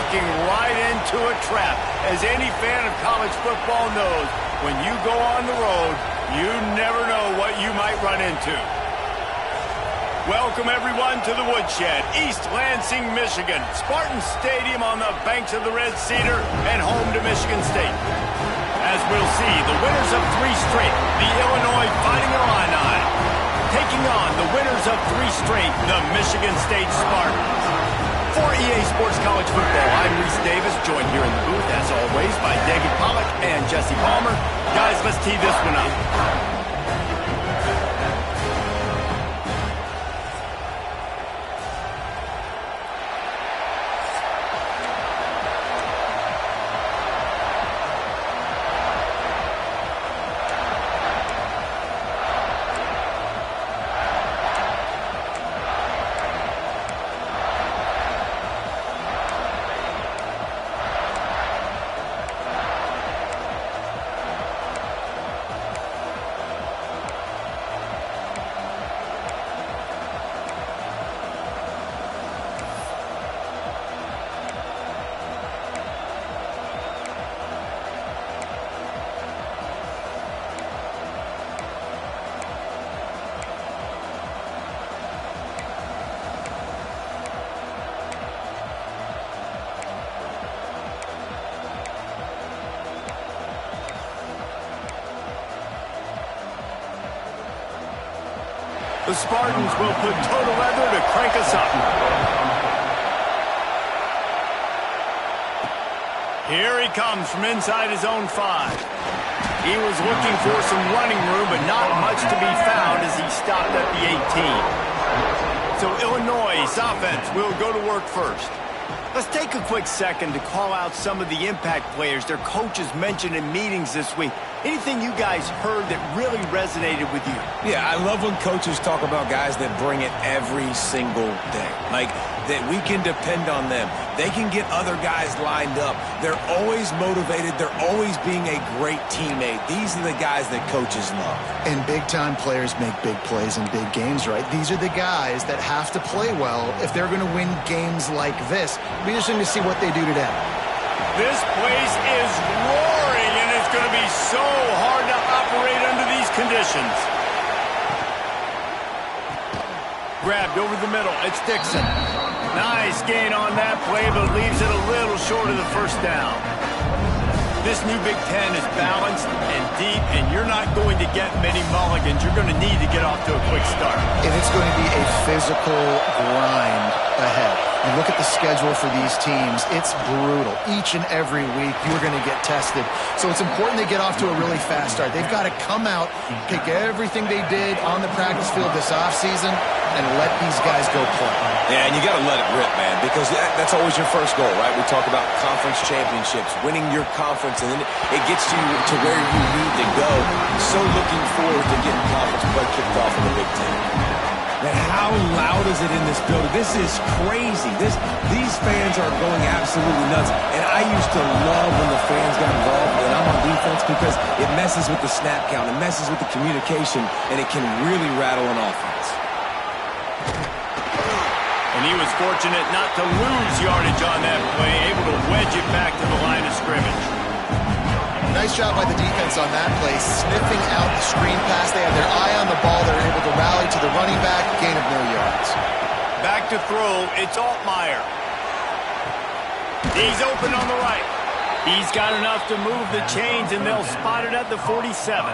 walking right into a trap. As any fan of college football knows, when you go on the road, you never know what you might run into. Welcome, everyone, to the Woodshed, East Lansing, Michigan. Spartan Stadium on the banks of the Red Cedar and home to Michigan State. As we'll see, the winners of 3 straight, the Illinois Fighting Illini, taking on the winners of 3 straight, the Michigan State Spartans. For EA Sports College Football, I'm Reese Davis, joined here in the booth, as always, by David Pollack and Jesse Palmer. Guys, let's tee this one up. The Spartans will put total leather to crank us up. Here he comes from inside his own 5. He was looking for some running room, but not much to be found as he stopped at the 18. So Illinois' offense will go to work first. Let's take a quick second to call out some of the impact players their coaches mentioned in meetings this week. Anything you guys heard that really resonated with you? Yeah, I love when coaches talk about guys that bring it every single day. Like, that we can depend on them. They can get other guys lined up. They're always motivated. They're always being a great teammate. These are the guys that coaches love. And big-time players make big plays in big games, right? These are the guys that have to play well if they're going to win games like this. It'll be interesting to see what they do today. This place is roaring, and it's going to be so hard to operate under these conditions. Grabbed over the middle. It's Dixon. Nice gain on that play, but leaves it a little short of the first down. This new Big Ten is balanced and deep, and you're not going to get many mulligans. You're going to need to get off to a quick start. And it's going to be a physical grind ahead. You look at the schedule for these teams, it's brutal. Each and every week, you're going to get tested. So it's important they get off to a really fast start. They've got to come out, take everything they did on the practice field this offseason, and let these guys go play. Yeah, and you got to let it rip, man, because that's always your first goal, right? We talk about conference championships, winning your conference, and then it gets you to where you need to go. So looking forward to getting conference play kicked off in the Big Ten. Man, how loud is it in this building? This is crazy. These fans are going absolutely nuts. And I used to love when the fans got involved when I'm on defense because it messes with the snap count, it messes with the communication, and it can really rattle an offense. And he was fortunate not to lose yardage on that play, able to wedge it back to the line of scrimmage. Nice job by the defense on that play, sniffing out the screen pass. They had their eye on the ball. They're able to rally to the running back, gain of no yards. Back to throw, it's Altmaier. He's open on the right. He's got enough to move the chains, and they'll spot it at the 47.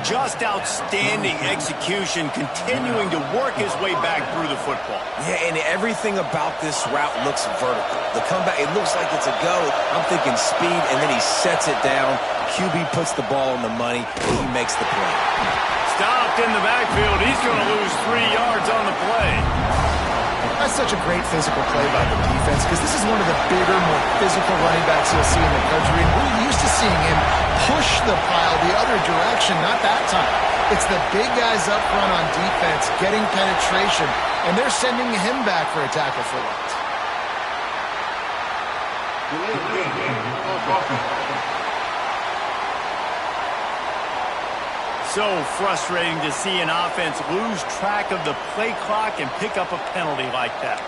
Just outstanding execution, continuing to work his way back through the football. Yeah, and everything about this route looks vertical. The comeback, it looks like it's a go. I'm thinking speed, and then he sets it down. QB puts the ball on the money, and he makes the play. Stopped in the backfield. He's going to lose 3 yards on the play. That's such a great physical play by the defense because this is one of the bigger, more physical running backs you'll see in the country. And we're used to seeing him push the pile the other direction, not that time. It's the big guys up front on defense getting penetration, and they're sending him back for a tackle for loss. So frustrating to see an offense lose track of the play clock and pick up a penalty like that.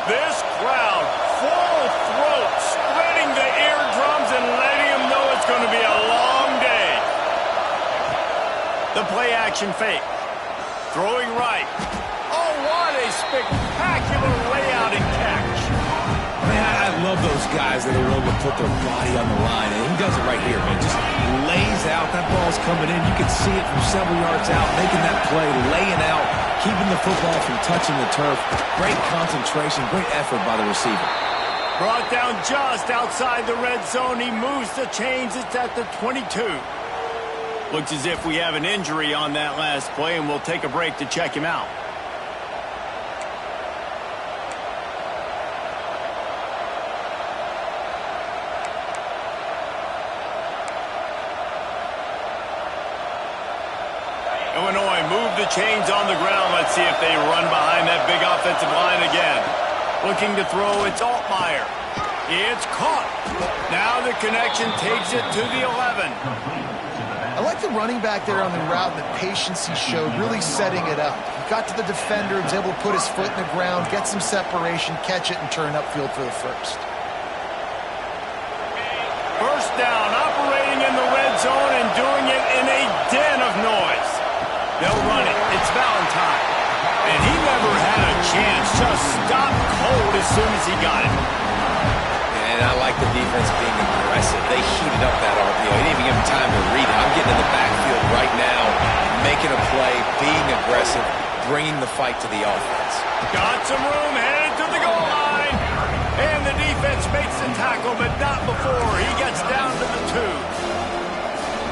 This crowd, full throat, spreading the eardrums and letting them know it's going to be a long day. The play action fake. Throwing right. Oh, what a spectacular layout and catch. Man, I love those guys that are willing to put their body on the line, and he does it right here, man. Just lays out. That ball's coming in. You can see it from several yards out, making that play, laying out, keeping the football from touching the turf. Great concentration, great effort by the receiver. Brought down just outside the red zone. He moves the chains. It's at the 22. Looks as if we have an injury on that last play, and we'll take a break to check him out. Illinois move the chains on the ground. Let's see if they run behind that big offensive line again. Looking to throw, it's Altmaier. It's caught. Now the connection takes it to the 11. I like the running back there on the route and the patience he showed, really setting it up. He got to the defender, was able to put his foot in the ground, get some separation, catch it, and turn upfield for the first. First down, operating in the red zone and doing it in a den of noise. They'll run it. It's Valentine. And he never had a chance. Just stopped cold as soon as he got it. And I like the defense being aggressive. They heated up that RPO. He didn't even give him time to read it. I'm getting in the backfield right now, making a play, being aggressive, bringing the fight to the offense. Got some room, headed to the goal line. And the defense makes the tackle, but not before he gets down to the 2.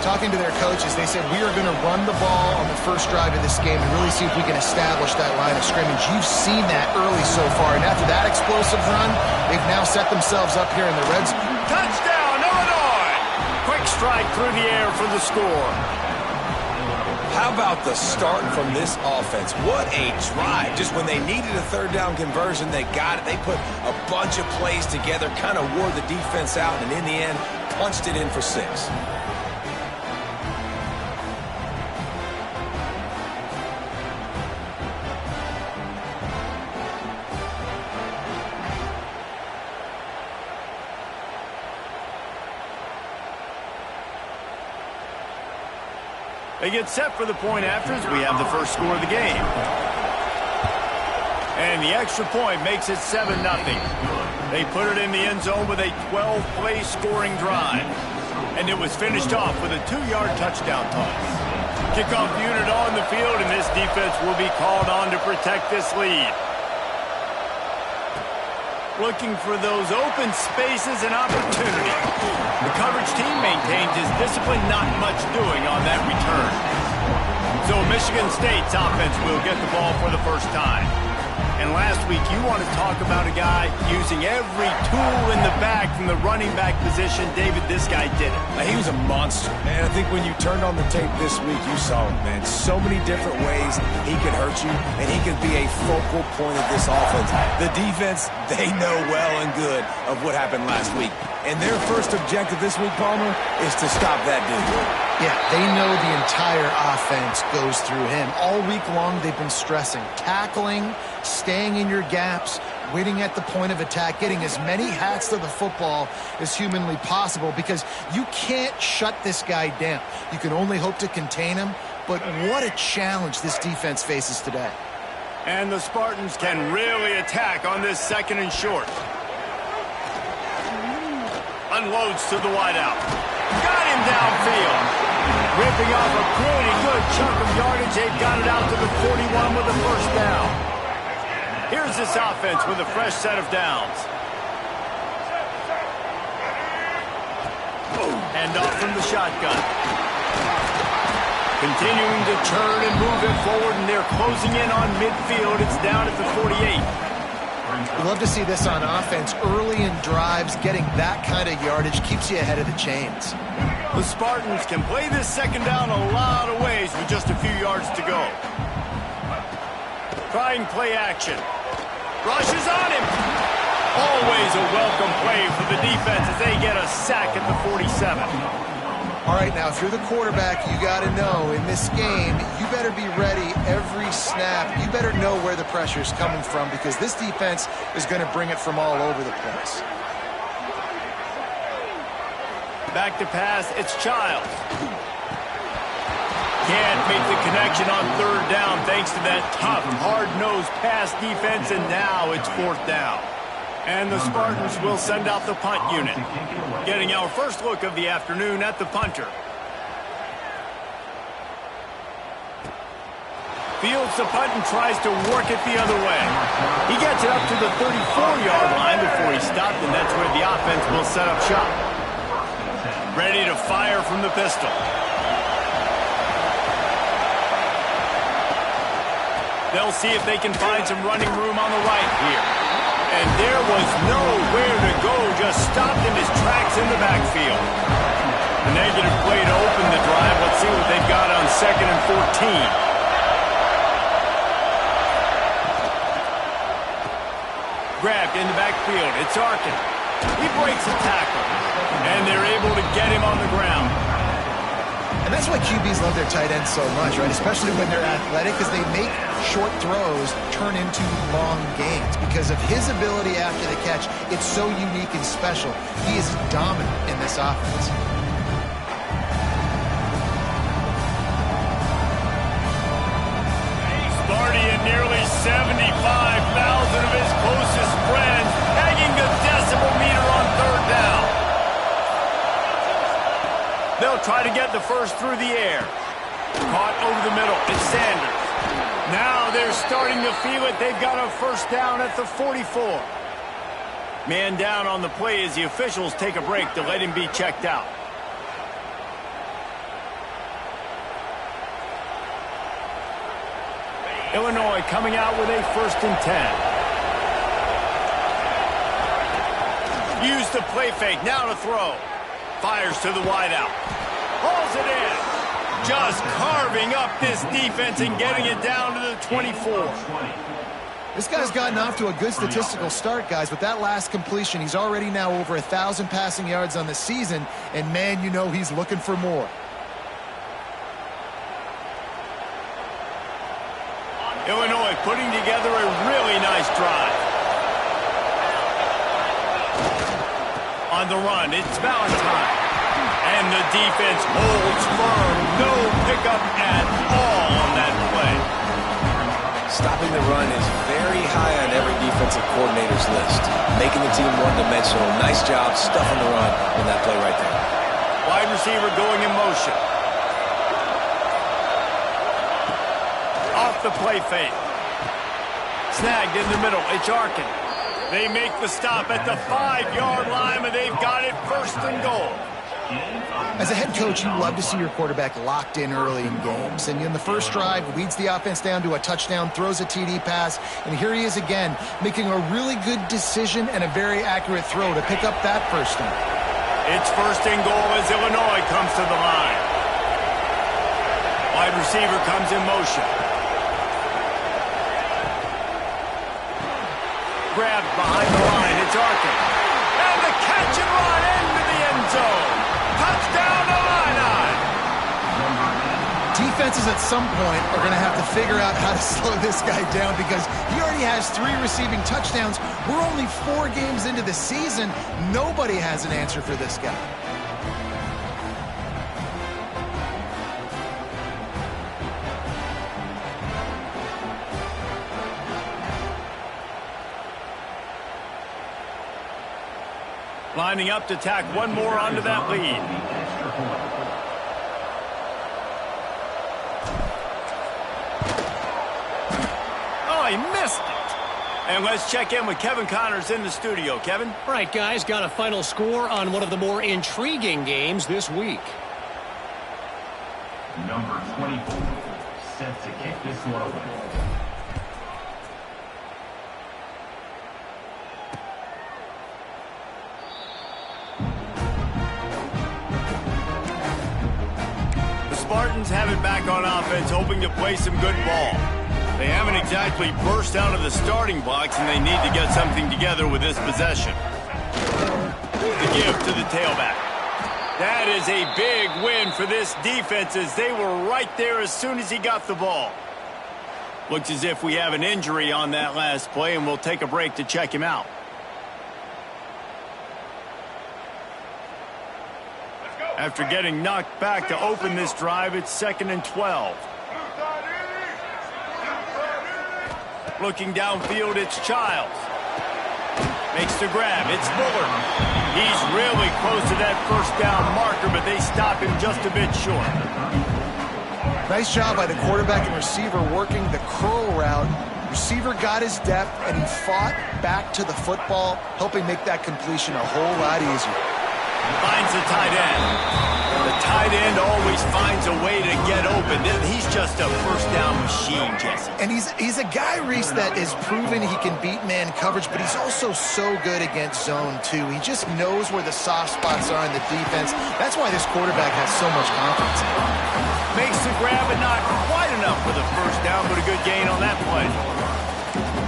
Talking to their coaches, they said, we are going to run the ball on the first drive of this game and really see if we can establish that line of scrimmage. You've seen that early so far, and after that explosive run, they've now set themselves up here in the red zone. Touchdown, Illinois! Quick strike through the air for the score. How about the start from this offense? What a drive. Just when they needed a third down conversion, they got it. They put a bunch of plays together, kind of wore the defense out, and in the end, punched it in for 6. They get set for the point afters. We have the first score of the game. And the extra point makes it 7-0. They put it in the end zone with a 12-play scoring drive. And it was finished off with a 2-yard touchdown toss. Kickoff unit on the field, and this defense will be called on to protect this lead. Looking for those open spaces and opportunity. The coverage team maintains his discipline, not much doing on that return. So Michigan State's offense will get the ball for the first time. And last week, you want to talk about a guy using every tool in the bag from the running back position. David, this guy did it. He was a monster, man. I think when you turned on the tape this week, you saw him, man. So many different ways he could hurt you, and he could be a focal point of this offense. The defense, they know well and good of what happened last week. And their first objective this week, Palmer, is to stop that dude. Yeah, they know the entire offense goes through him. All week long, they've been stressing tackling, staying in your gaps, winning at the point of attack, getting as many hats to the football as humanly possible, because you can't shut this guy down. You can only hope to contain him, but what a challenge this defense faces today. And the Spartans can really attack on this 2nd and short. Unloads to the wideout. Got him downfield. Ripping off a pretty good chunk of yardage. They've got it out to the 41 with a first down. Here's this offense with a fresh set of downs. Hand off from the shotgun. Continuing to turn and move it forward, and they're closing in on midfield. It's down at the 48. We love to see this on offense. Early in drives, getting that kind of yardage keeps you ahead of the chains. The Spartans can play this 2nd down a lot of ways with just a few yards to go. Trying play action. Rushes on him. Always a welcome play for the defense as they get a sack at the 47. All right, now, if you're the quarterback, you got to know in this game, you better be ready every snap. You better know where the pressure is coming from because this defense is going to bring it from all over the place. Back to pass, it's Childs. Can't make the connection on third down thanks to that tough, hard-nosed pass defense, and now it's fourth down. And the Spartans will send out the punt unit. Getting our first look of the afternoon at the punter. Fields the punt and tries to work it the other way. He gets it up to the 34-yard line before he stopped, and that's where the offense will set up shop. Ready to fire from the pistol. They'll see if they can find some running room on the right here. And there was nowhere to go, just stopped in his tracks in the backfield. A negative play to open the drive. Let's see what they've got on 2nd and 14. Grabbed in the backfield. It's Arkin. He breaks the tackle. And they're able to get him on the ground. And that's why QBs love their tight ends so much, right? Especially when they're athletic, because they make short throws turn into long gains. Because of his ability after the catch, it's so unique and special. He is dominant in this offense. Sparty and nearly 75,000 of his closest friends pegging the decibel meter on third down. They'll try to get the first through the air. Caught over the middle. It's Sanders. Now they're starting to feel it. They've got a first down at the 44. Man down on the play as the officials take a break to let him be checked out. Illinois coming out with a 1st and 10. Use the play fake. Now to throw. Fires to the wideout. Hauls it in. Just carving up this defense and getting it down to the 24. This guy's gotten off to a good statistical start, guys. With that last completion, he's already now over 1,000 passing yards on the season. And, man, you know he's looking for more. Illinois putting together a really nice drive. On the run, it's Valentine. And the defense holds firm. No pickup at all on that play. Stopping the run is very high on every defensive coordinator's list. Making the team one-dimensional. Nice job stuffing the run in that play right there. Wide receiver going in motion. Off the play fake. Snagged in the middle. It's Arkin. They make the stop at the 5-yard line, and they've got it 1st and goal. As a head coach, you love to see your quarterback locked in early in games. And in the first drive, leads the offense down to a touchdown, throws a TD pass, and here he is again, making a really good decision and a very accurate throw to pick up that first down. It's 1st and goal as Illinois comes to the line. Wide receiver comes in motion. Grabbed behind the line, it's Arkin. And the catch and run into the end zone. Touchdown Illini. Defenses at some point are going to have to figure out how to slow this guy down because he already has 3 receiving touchdowns. We're only 4 games into the season. Nobody has an answer for this guy. Lining up to tack one more onto that lead. Oh, he missed it. And let's check in with Kevin Connors in the studio. Kevin? All right, guys, got a final score on one of the more intriguing games this week. Number 24, set to kick this one away. Spartans have it back on offense, hoping to play some good ball. They haven't exactly burst out of the starting blocks, and they need to get something together with this possession. The give to the tailback. That is a big win for this defense as they were right there as soon as he got the ball. Looks as if we have an injury on that last play, and we'll take a break to check him out. After getting knocked back to open this drive, it's 2nd and 12. Looking downfield, it's Childs. Makes the grab. It's Bullard. He's really close to that first down marker, but they stop him just a bit short. Nice job by the quarterback and receiver working the curl route. Receiver got his depth, and he fought back to the football, helping make that completion a whole lot easier. Finds the tight end. The tight end always finds a way to get open. He's just a first down machine, Jesse. And he's a guy, Reese, that is proven he can beat man coverage, but he's also so good against zone, too. He just knows where the soft spots are in the defense. That's why this quarterback has so much confidence in him. Makes the grab, and not quite enough for the first down, but a good gain on that play.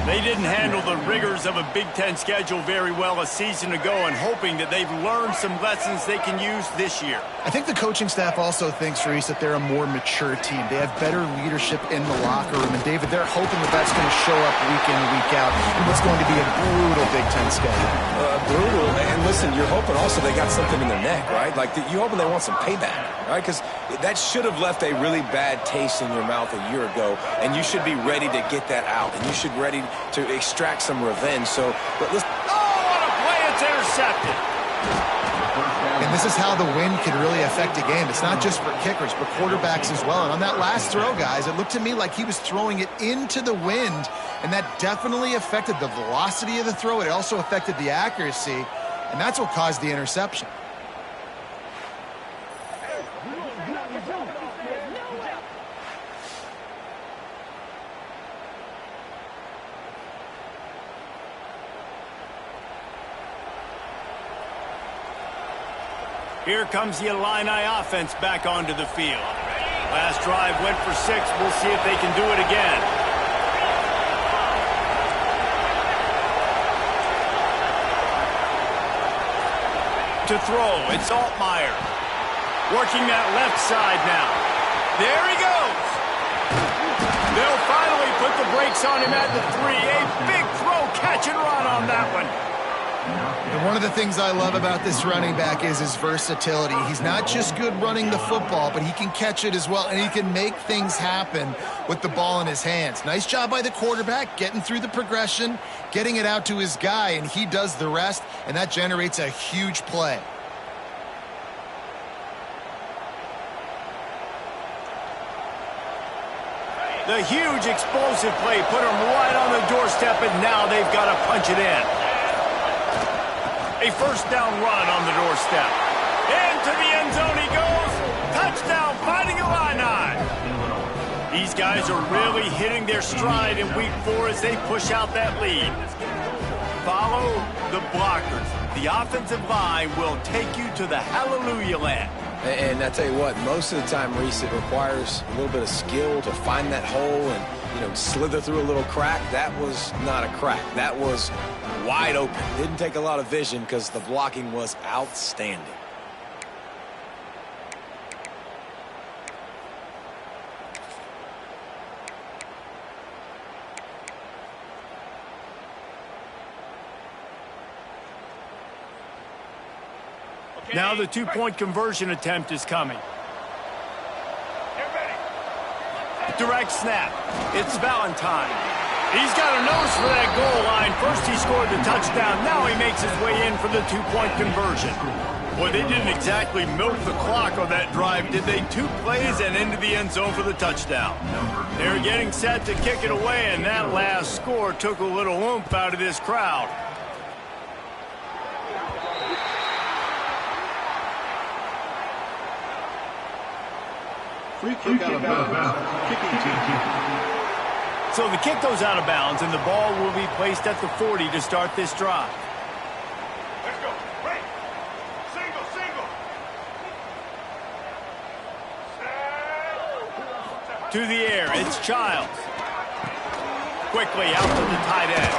They didn't handle the rigors of a Big Ten schedule very well a season ago, and hoping that they've learned some lessons they can use this year. I think the coaching staff also thinks, Reese, that they're a more mature team. They have better leadership in the locker room. And, David, they're hoping that that's going to show up week in and week out in what's going to be a brutal Big Ten schedule. Brutal. And, listen, you're hoping also they got something in their neck, right? Like, you're hoping they want some payback, right? Because that should have left a really bad taste in your mouth a year ago, and you should be ready to get that out, and you should be ready to extract some revenge. So, let's... Oh, what a play! It's intercepted. And this is how the wind can really affect a game. It's not just for kickers, but quarterbacks as well. And on that last throw, guys, it looked to me like he was throwing it into the wind, and that definitely affected the velocity of the throw. It also affected the accuracy, and that's what caused the interception. Here comes the Illini offense back onto the field. Last drive went for 6. We'll see if they can do it again. To throw, it's Altmaier. Working that left side now. There he goes. They'll finally put the brakes on him at the 3. A big throw, catch and run on that one. And one of the things I love about this running back is his versatility. He's not just good running the football, but he can catch it as well, and he can make things happen with the ball in his hands. Nice job by the quarterback, getting through the progression, getting it out to his guy, and he does the rest, and that generates a huge play. The huge explosive play put him right on the doorstep, and now they've got to punch it in. A first down run on the doorstep. Into the end zone he goes. Touchdown, Fighting Illini. These guys are really hitting their stride in week 4 as they push out that lead. Follow the blockers. The offensive line will take you to the hallelujah land. And I tell you what, most of the time, Reese, it requires a little bit of skill to find that hole and, slither through a little crack. That was not a crack. That was wide open. Didn't take a lot of vision because the blocking was outstanding. Now the two-point conversion attempt is coming. Direct snap. It's Valentine. He's got a nose for that goal line. First he scored the touchdown. Now he makes his way in for the two-point conversion. Boy, they didn't exactly milk the clock on that drive, did they? 2 plays and into the end zone for the touchdown. They're getting set to kick it away, and that last score took a little oomph out of this crowd. Free kick out of bounds. Kicking team. So the kick goes out of bounds, and the ball will be placed at the 40 to start this drive. Let's go. Break. Single, single. To the air, it's Childs. Quickly out to the tight end.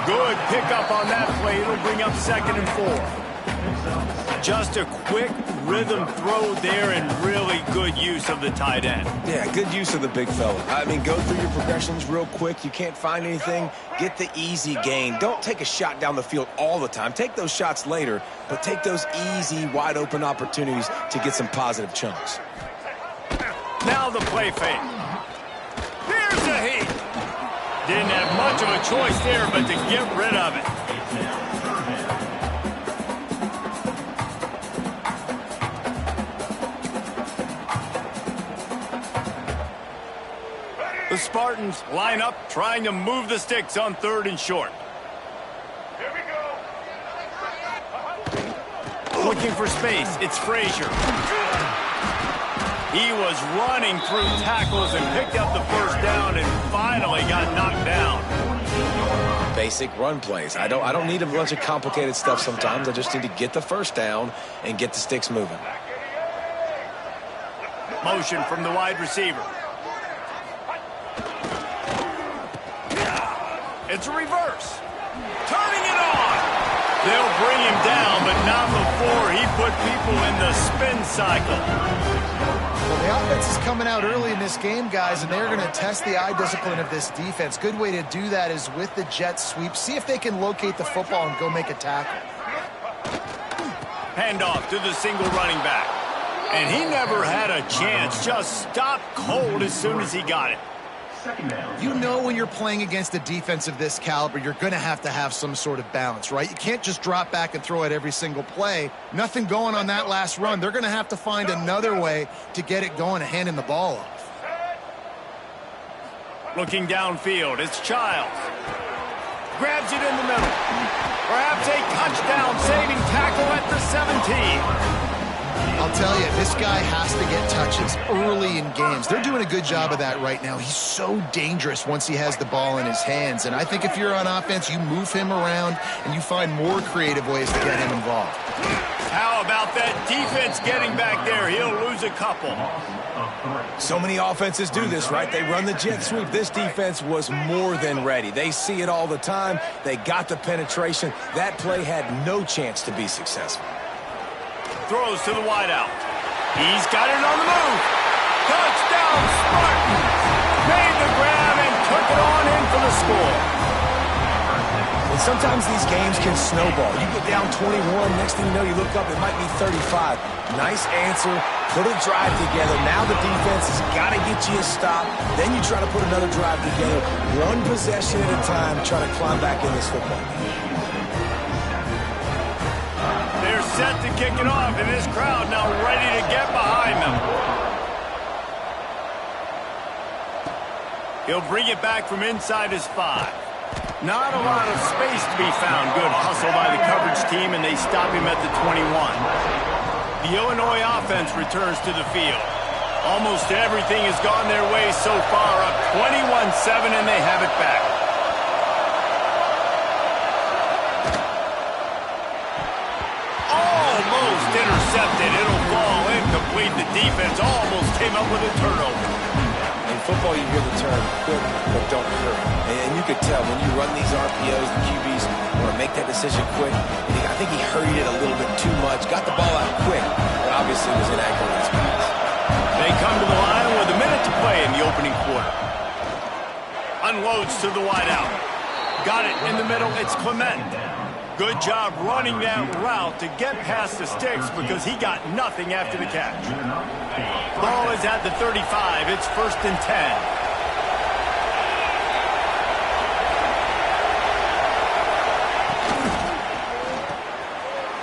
Good pickup on that play. It'll bring up 2nd and 4. Just a quick rhythm throw there and really good use of the tight end. Yeah, good use of the big fella. I mean, go through your progressions real quick. You can't find anything, get the easy gain. Don't take a shot down the field all the time. Take those shots later, but take those easy, wide-open opportunities to get some positive chunks. Now the play fake. Here's a heat. Didn't have much of a choice there, but to get rid of it. The Spartans line up, trying to move the sticks on 3rd and short. Here we go. Looking for space, it's Frazier. He was running through tackles and picked up the first down and finally got knocked down. Basic run plays. I don't need a bunch of complicated stuff sometimes. I just need to get the first down and get the sticks moving. Motion from the wide receiver. It's a reverse. Turning it on. They'll bring him down, but not before he put people in the spin cycle. Well, the offense is coming out early in this game, guys, and they're going to test the eye discipline of this defense. Good way to do that is with the jet sweep. See if they can locate the football and go make a tackle. Handoff to the single running back. And he never had a chance. Just stopped cold as soon as he got it. You know when you're playing against a defense of this caliber, you're going to have some sort of balance, right? You can't just drop back and throw it every single play. Nothing going on that last run. They're going to have to find another way to get it going and handing the ball off. Looking downfield, it's Childs. Grabs it in the middle. Perhaps a touchdown-saving tackle at the 17. I'll tell you, this guy has to get touches early in games. They're doing a good job of that right now. He's so dangerous once he has the ball in his hands. And I think if you're on offense, you move him around and you find more creative ways to get him involved. How about that defense getting back there? He'll lose a couple. So many offenses do this, right? They run the jet sweep. This defense was more than ready. They see it all the time. They got the penetration. That play had no chance to be successful. Throws to the wideout. He's got it on the move. Touchdown, Spartans! Made the grab and took it on in for the score. And sometimes these games can snowball. You get down 21, next thing you know, you look up, it might be 35. Nice answer, put a drive together. Now the defense has got to get you a stop. Then you try to put another drive together. One possession at a time, trying to climb back in this football game. They're set to kick it off, and this crowd now ready to get behind them. He'll bring it back from inside his 5. Not a lot of space to be found. Good hustle by the coverage team, and they stop him at the 21. The Illinois offense returns to the field. Almost everything has gone their way so far, up 21-7, and they have it back. Almost intercepted. It'll fall incomplete. The defense almost came up with a turnover. In football, you hear the term quick, but don't hurry. And you could tell when you run these RPOs, the QBs want to make that decision quick. I think he hurried it a little bit too much, got the ball out quick, but obviously was inaccurate in his pass. They come to the line with a minute to play in the opening quarter. Unloads to the wideout. Got it in the middle. It's Clement. Good job running that route to get past the sticks because he got nothing after the catch. Ball is at the 35. It's 1st and 10.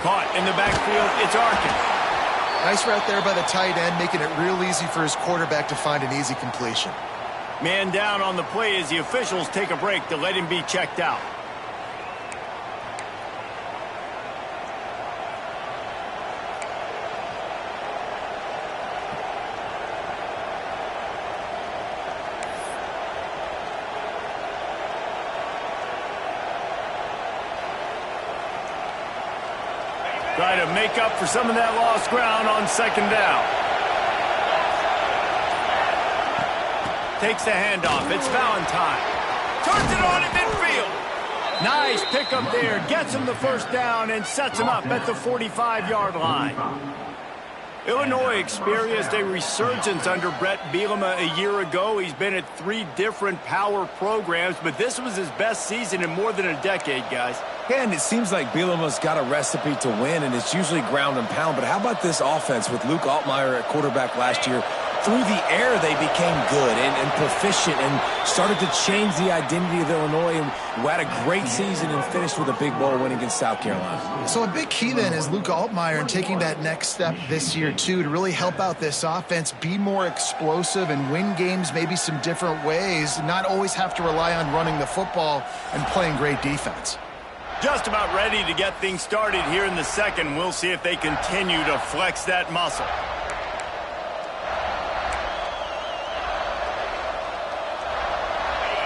Caught in the backfield. It's Arkin. Nice route there by the tight end, making it real easy for his quarterback to find an easy completion. Man down on the play as the officials take a break to let him be checked out. Try to make up for some of that lost ground on 2nd down. Takes the handoff. It's Valentine. Turns it on at midfield. Nice pickup there. Gets him the 1st down and sets him up at the 45-yard line. Illinois experienced a resurgence under Brett Bielema a year ago. He's been at 3 different power programs, but this was his best season in more than a decade, guys. Yeah, and it seems like Bielema's got a recipe to win, and it's usually ground and pound. But how about this offense with Luke Altmaier at quarterback last year? Through the air, they became good and proficient and started to change the identity of Illinois, and had a great season and finished with a big bowl win against South Carolina. So a big key then is Luke Altmaier and taking that next step this year, too, to really help out this offense, be more explosive and win games maybe some different ways, not always have to rely on running the football and playing great defense. Just about ready to get things started here in the second. We'll see if they continue to flex that muscle.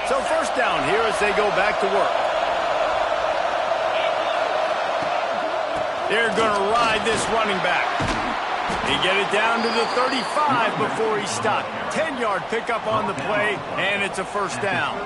So first down here as they go back to work. They're going to ride this running back. He get it down to the 35 before he stopped. 10-yard pickup on the play, and it's a first down.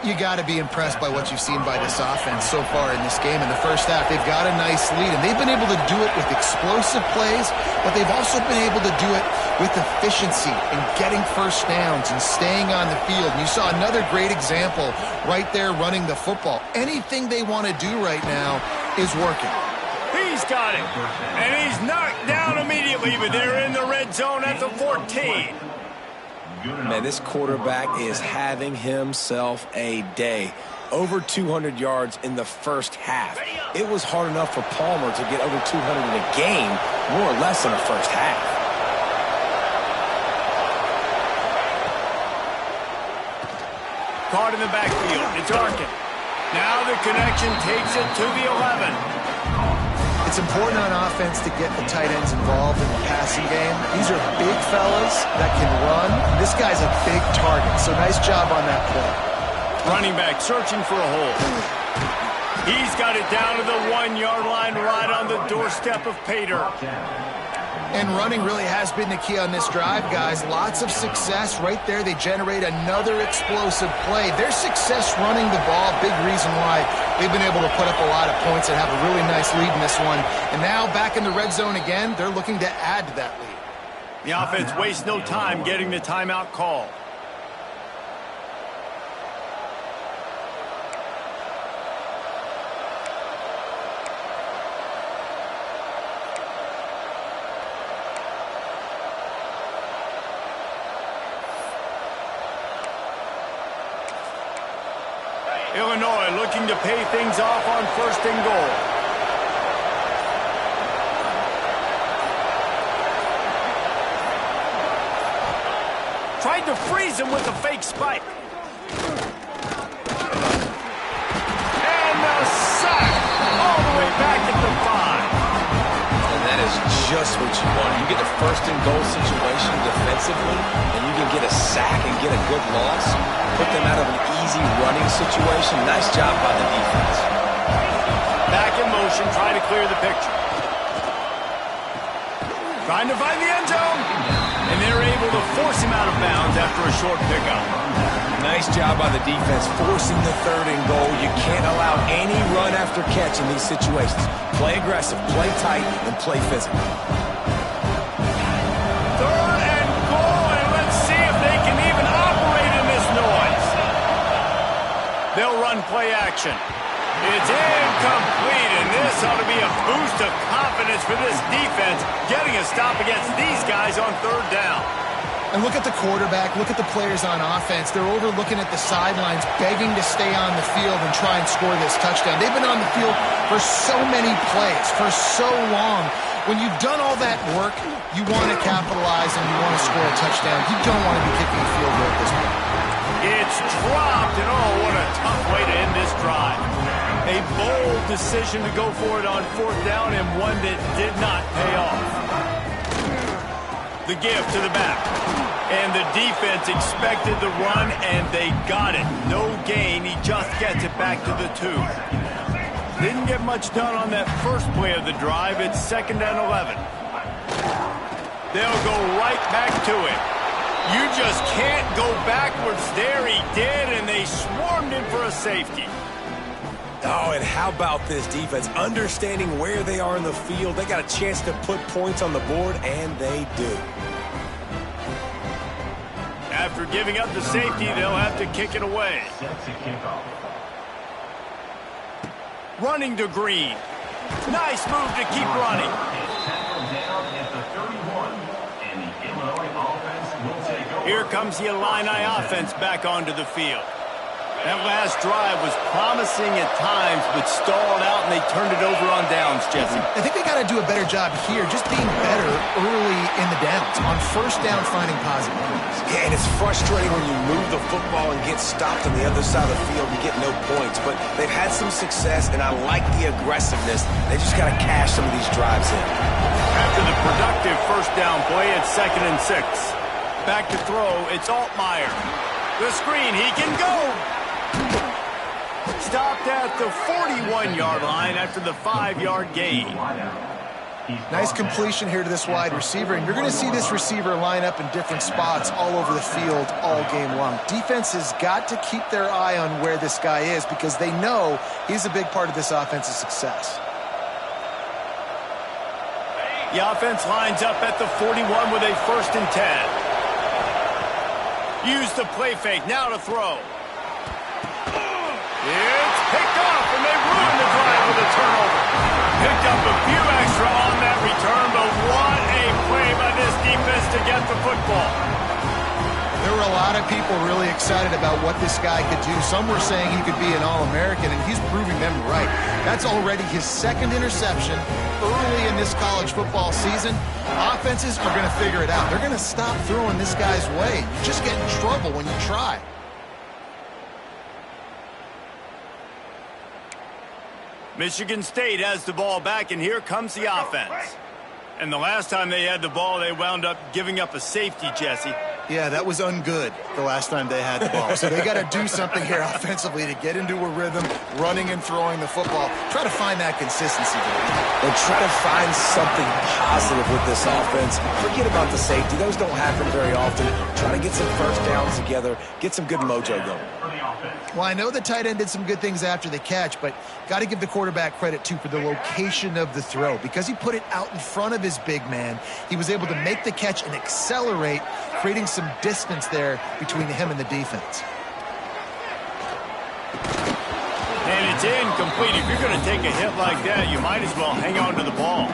You got to be impressed by what you've seen by this offense so far in this game. In the first half, they've got a nice lead, and they've been able to do it with explosive plays, but they've also been able to do it with efficiency and getting first downs and staying on the field. And you saw another great example right there running the football. Anything they want to do right now is working. He's got it, and he's knocked down immediately, but they're in the red zone at the 14. Man, this quarterback is having himself a day. Over 200 yards in the first half. It was hard enough for Palmer to get over 200 in a game, more or less in the first half. Caught in the backfield. It's Arkin. Now the connection takes it to the 11. It's important on offense to get the tight ends involved in the passing game. These are big fellas that can run. This guy's a big target, so nice job on that play. Running back searching for a hole. He's got it down to the 1-yard line right on the doorstep of Pater. And running really has been the key on this drive, guys. Lots of success right there. They generate another explosive play. Their success running the ball, big reason why they've been able to put up a lot of points and have a really nice lead in this one. And now back in the red zone again, they're looking to add to that lead. The offense wastes no time getting the timeout call. Illinois looking to pay things off on 1st and goal. Tried to freeze him with a fake spike. And the sack all the way back at the 5. And that is just what you want. You get a 1st and goal situation defensively, and you can get a sack and get a good loss. Put them out of an easy running situation. Nice job by the defense. Back in motion, trying to clear the picture. Trying to find the end zone. And they're able to force him out of bounds after a short pickup. Nice job by the defense, forcing the 3rd and goal. You can't allow any run after catch in these situations. Play aggressive, play tight, and play physical. 3rd and goal, and let's see if they can even operate in this noise. They'll run play action. It's incomplete, and this ought to be a boost of confidence for this defense, getting a stop against these guys on 3rd down. And look at the quarterback, look at the players on offense. They're over looking at the sidelines, begging to stay on the field and try and score this touchdown. They've been on the field for so many plays, for so long. When you've done all that work, you want to capitalize and you want to score a touchdown. You don't want to be kicking a field goal at this point. It's dropped, and oh, what a tough way to end this drive. A bold decision to go for it on 4th down, and one that did not pay off. The give to the back. And the defense expected the run, and they got it. No gain. He just gets it back to the 2. Didn't get much done on that first play of the drive. It's 2nd and 11. They'll go right back to it. You just can't go backwards there. He did, and they swarmed him for a safety. Oh, and how about this defense? Understanding where they are in the field, they got a chance to put points on the board, and they do. After giving up the safety, they'll have to kick it away. Set to kick off. Running to Green. Nice move to keep running. It's tackled down at the 31, and the Illinois offense will take over. Here comes the Illini offense back onto the field. That last drive was promising at times, but stalled out, and they turned it over on downs, Jesse. I think they got to do a better job here, just being better early in the downs. On first down, finding positive points. Yeah, and it's frustrating when you move the football and get stopped on the other side of the field and get no points. But they've had some success, and I like the aggressiveness. They just got to cash some of these drives in. After the productive first down play, it's 2nd and 6. Back to throw, it's Altmaier. The screen, he can go. Stopped at the 41-yard line after the 5-yard gain. Nice completion here to this wide receiver, and you're going to see this receiver line up in different spots all over the field all game long. Defense has got to keep their eye on where this guy is because they know he's a big part of this offense's success. The offense lines up at the 41 with a 1st and 10. Use the play fake, now to throw. It's picked off, and they ruined the drive with a turnover. Picked up a few extra on that return, but what a play by this defense to get the football. There were a lot of people really excited about what this guy could do. Some were saying he could be an All-American, and he's proving them right. That's already his 2nd interception early in this college football season. Offenses are going to figure it out. They're going to stop throwing this guy's way. You just get in trouble when you try. Michigan State has the ball back, and here comes the offense. And the last time they had the ball, they wound up giving up a safety, Jesse. Yeah, that was ungood the last time they had the ball. So they got to do something here offensively to get into a rhythm, running and throwing the football. Try to find that consistency. And try to find something positive with this offense. Forget about the safety. Those don't happen very often. Try to get some first downs together, get some good mojo going. Well, I know the tight end did some good things after the catch, but got to give the quarterback credit, too, for the location of the throw. Because he put it out in front of his big man, he was able to make the catch and accelerate, creating some distance there between him and the defense. And it's incomplete. If you're going to take a hit like that, you might as well hang on to the ball.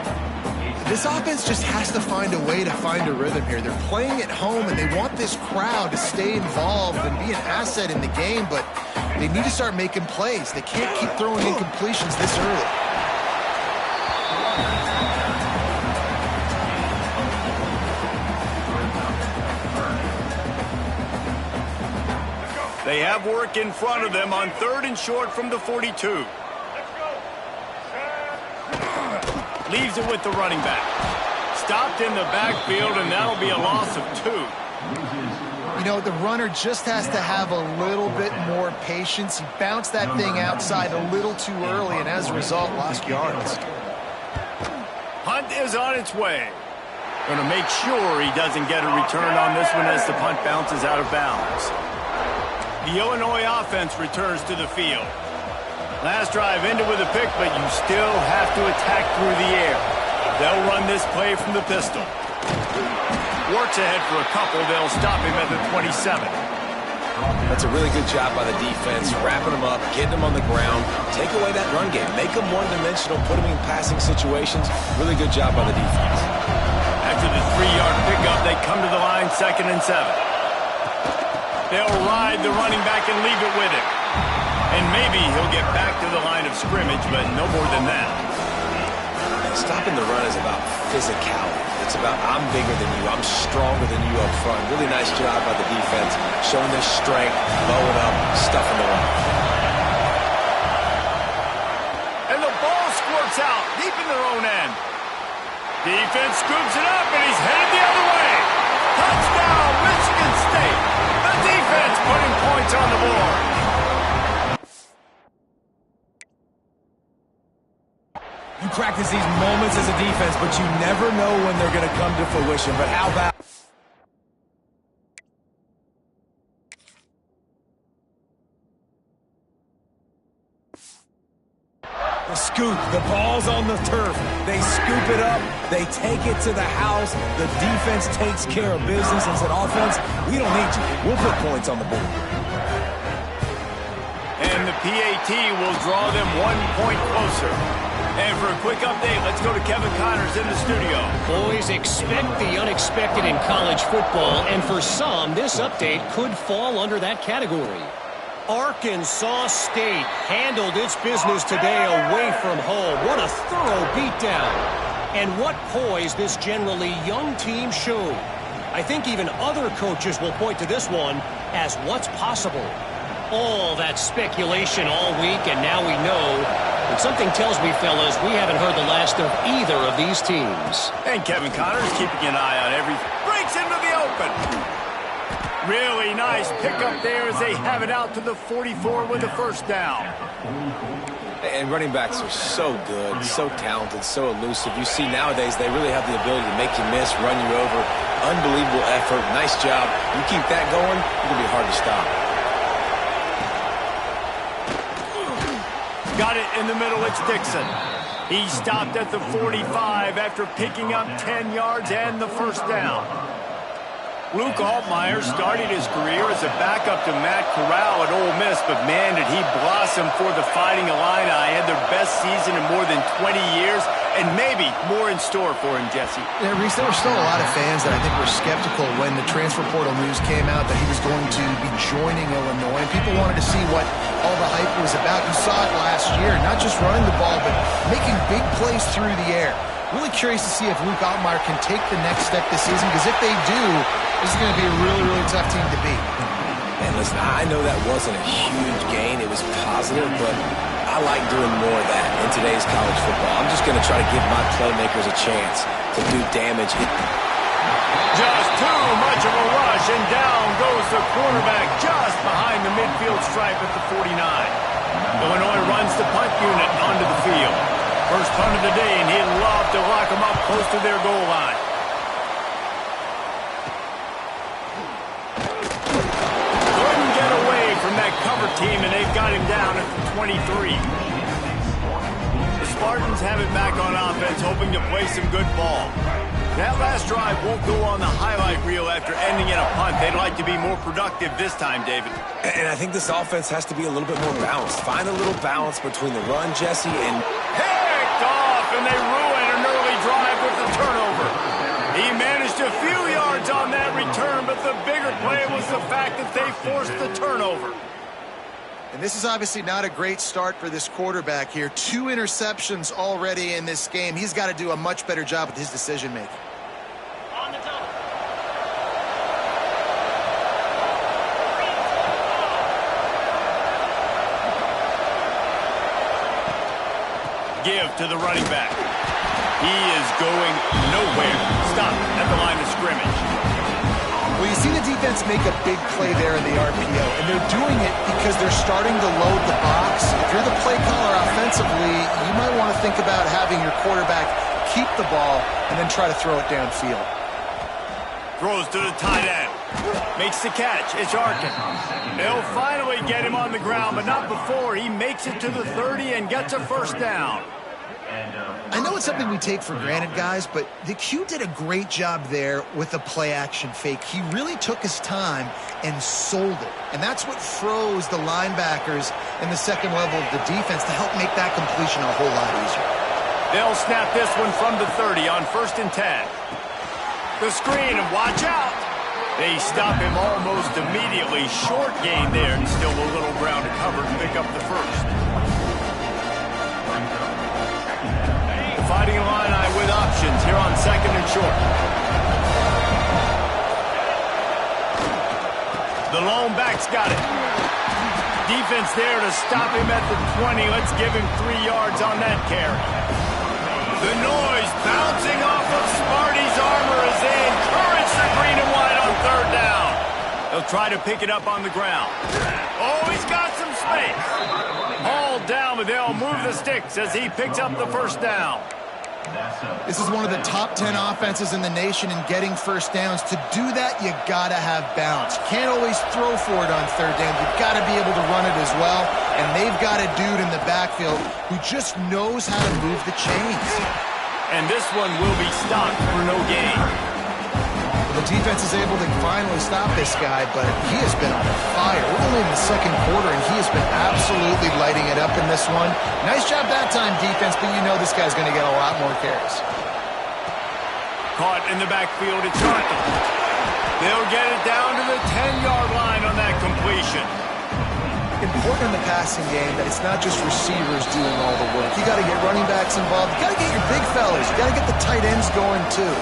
This offense just has to find a way to find a rhythm here. They're playing at home, and they want this crowd to stay involved and be an asset in the game, but they need to start making plays. They can't keep throwing incompletions this early. They have work in front of them on 3rd and short from the 42. Leaves it with the running back. Stopped in the backfield, and that'll be a loss of 2. You know, the runner just has to have a little bit more patience. He bounced that thing outside a little too early, and as a result, lost yards. Punt is on its way. Going to make sure he doesn't get a return on this one as the punt bounces out of bounds. The Illinois offense returns to the field. Last drive ended with a pick, but you still have to attack through the air. They'll run this play from the pistol. Works ahead for a couple. They'll stop him at the 27. That's a really good job by the defense, wrapping them up, getting them on the ground, take away that run game, make them one-dimensional, put them in passing situations. Really good job by the defense. After the 3-yard pickup, they come to the line 2nd and 7. They'll ride the running back and leave it with him. And maybe he'll get back to the line of scrimmage, but no more than that. Stopping the run is about physicality. It's about I'm bigger than you, I'm stronger than you up front. Really nice job by the defense, showing their strength, blowing up, stuffing the run. And the ball squirts out deep in their own end. Defense scoops it up, and he's headed the other way. Touchdown, Michigan State. The defense putting points on the board. You practice these moments as a defense, but you never know when they're going to come to fruition. But how about... scoop. The ball's on the turf. They scoop it up. They take it to the house. The defense takes care of business and said, offense, we don't need you. We'll put points on the board. And the PAT will draw them 1 point closer. And for a quick update, let's go to Kevin Connors in the studio. Boys, expect the unexpected in college football, and for some, this update could fall under that category. Arkansas State handled its business today away from home. What a thorough beatdown. And what poise this generally young team showed. I think even other coaches will point to this one as what's possible. All that speculation all week, and now we know. But something tells me, fellas, we haven't heard the last of either of these teams. And Kevin Connors keeping an eye on everything. Breaks into the open. Really nice pickup there as they have it out to the 44 with the first down. And running backs are so good, so talented, so elusive. You see nowadays they really have the ability to make you miss, run you over. Unbelievable effort. Nice job. You keep that going, it's going to be hard to stop. Got it in the middle, it's Dixon. He stopped at the 45 after picking up 10 yards and the first down. Luke Altmaier started his career as a backup to Matt Corral at Ole Miss, but man, did he blossom for the Fighting Illini. Had their best season in more than 20 years, and maybe more in store for him, Jesse. Yeah, Reese, there were still a lot of fans that I think were skeptical when the transfer portal news came out that he was going to be joining Illinois, and people wanted to see what all the hype was about. You saw it last year, not just running the ball, but making big plays through the air. Really curious to see if Luke Altmaier can take the next step this season, because if they do, this is going to be a really, really tough team to beat. And listen, I know that wasn't a huge gain. It was positive, but I like doing more of that in today's college football. I'm just going to try to give my playmakers a chance to do damage. Just too much of a rush, and down goes the quarterback just behind the midfield stripe at the 49. Illinois runs the punt unit onto the field. First punt of the day, and he'd love to lock them up close to their goal line. Couldn't get away from that cover team, and they've got him down at the 23. The Spartans have it back on offense, hoping to play some good ball. That last drive won't go on the highlight reel after ending in a punt. They'd like to be more productive this time, David. And I think this offense has to be a little bit more balanced. Find a little balance between the run, Jesse, and... Picked off, and they ruin an early drive with the turnover. He managed a few yards on that return, but the bigger play was the fact that they forced the turnover. And this is obviously not a great start for this quarterback here. 2 interceptions already in this game. He's got to do a much better job with his decision-making. Give to the running back. He is going nowhere. Stop at the line of scrimmage. Well, you see the defense make a big play there in the RPO, and they're doing it because they're starting to load the box. If you're the play caller offensively, you might want to think about having your quarterback keep the ball and then try to throw it downfield. Throws to the tight end. Makes the catch. It's Arkin. They'll finally get him on the ground, but not before. He makes it to the 30 and gets a first down. I know it's something we take for granted, guys, but the Q did a great job there with the play-action fake. He really took his time and sold it. And that's what froze the linebackers in the second level of the defense to help make that completion a whole lot easier. They'll snap this one from the 30 on 1st and 10. The screen, and watch out. They stop him almost immediately. Short gain there, and still a little ground to cover to pick up the first. The Fighting Illini with options here on 2nd and short. The lone back's got it. Defense there to stop him at the 20. Let's give him 3 yards on that carry. The noise bouncing off of Sparty's armor as they encourage the green and white on 3rd down. They'll try to pick it up on the ground. Oh, he's got some space. Hauled down, but they'll move the sticks as he picks up the first down. This is one of the top 10 offenses in the nation in getting first downs. To do that, you got to have balance. You can't always throw for it on third down. You've got to be able to run it as well. And they've got a dude in the backfield who just knows how to move the chains. And this one will be stopped for no gain. The defense is able to finally stop this guy, but he has been on fire. We're only in the second quarter, and he has been absolutely lighting it up in this one. Nice job that time, defense, but you know this guy's going to get a lot more carries. Caught in the backfield, it's Arkin. They'll get it down to the 10-yard line on that completion. Important in the passing game that it's not just receivers doing all the work. You got to get running backs involved. You got to get your big fellas. You got to get the tight ends going, too.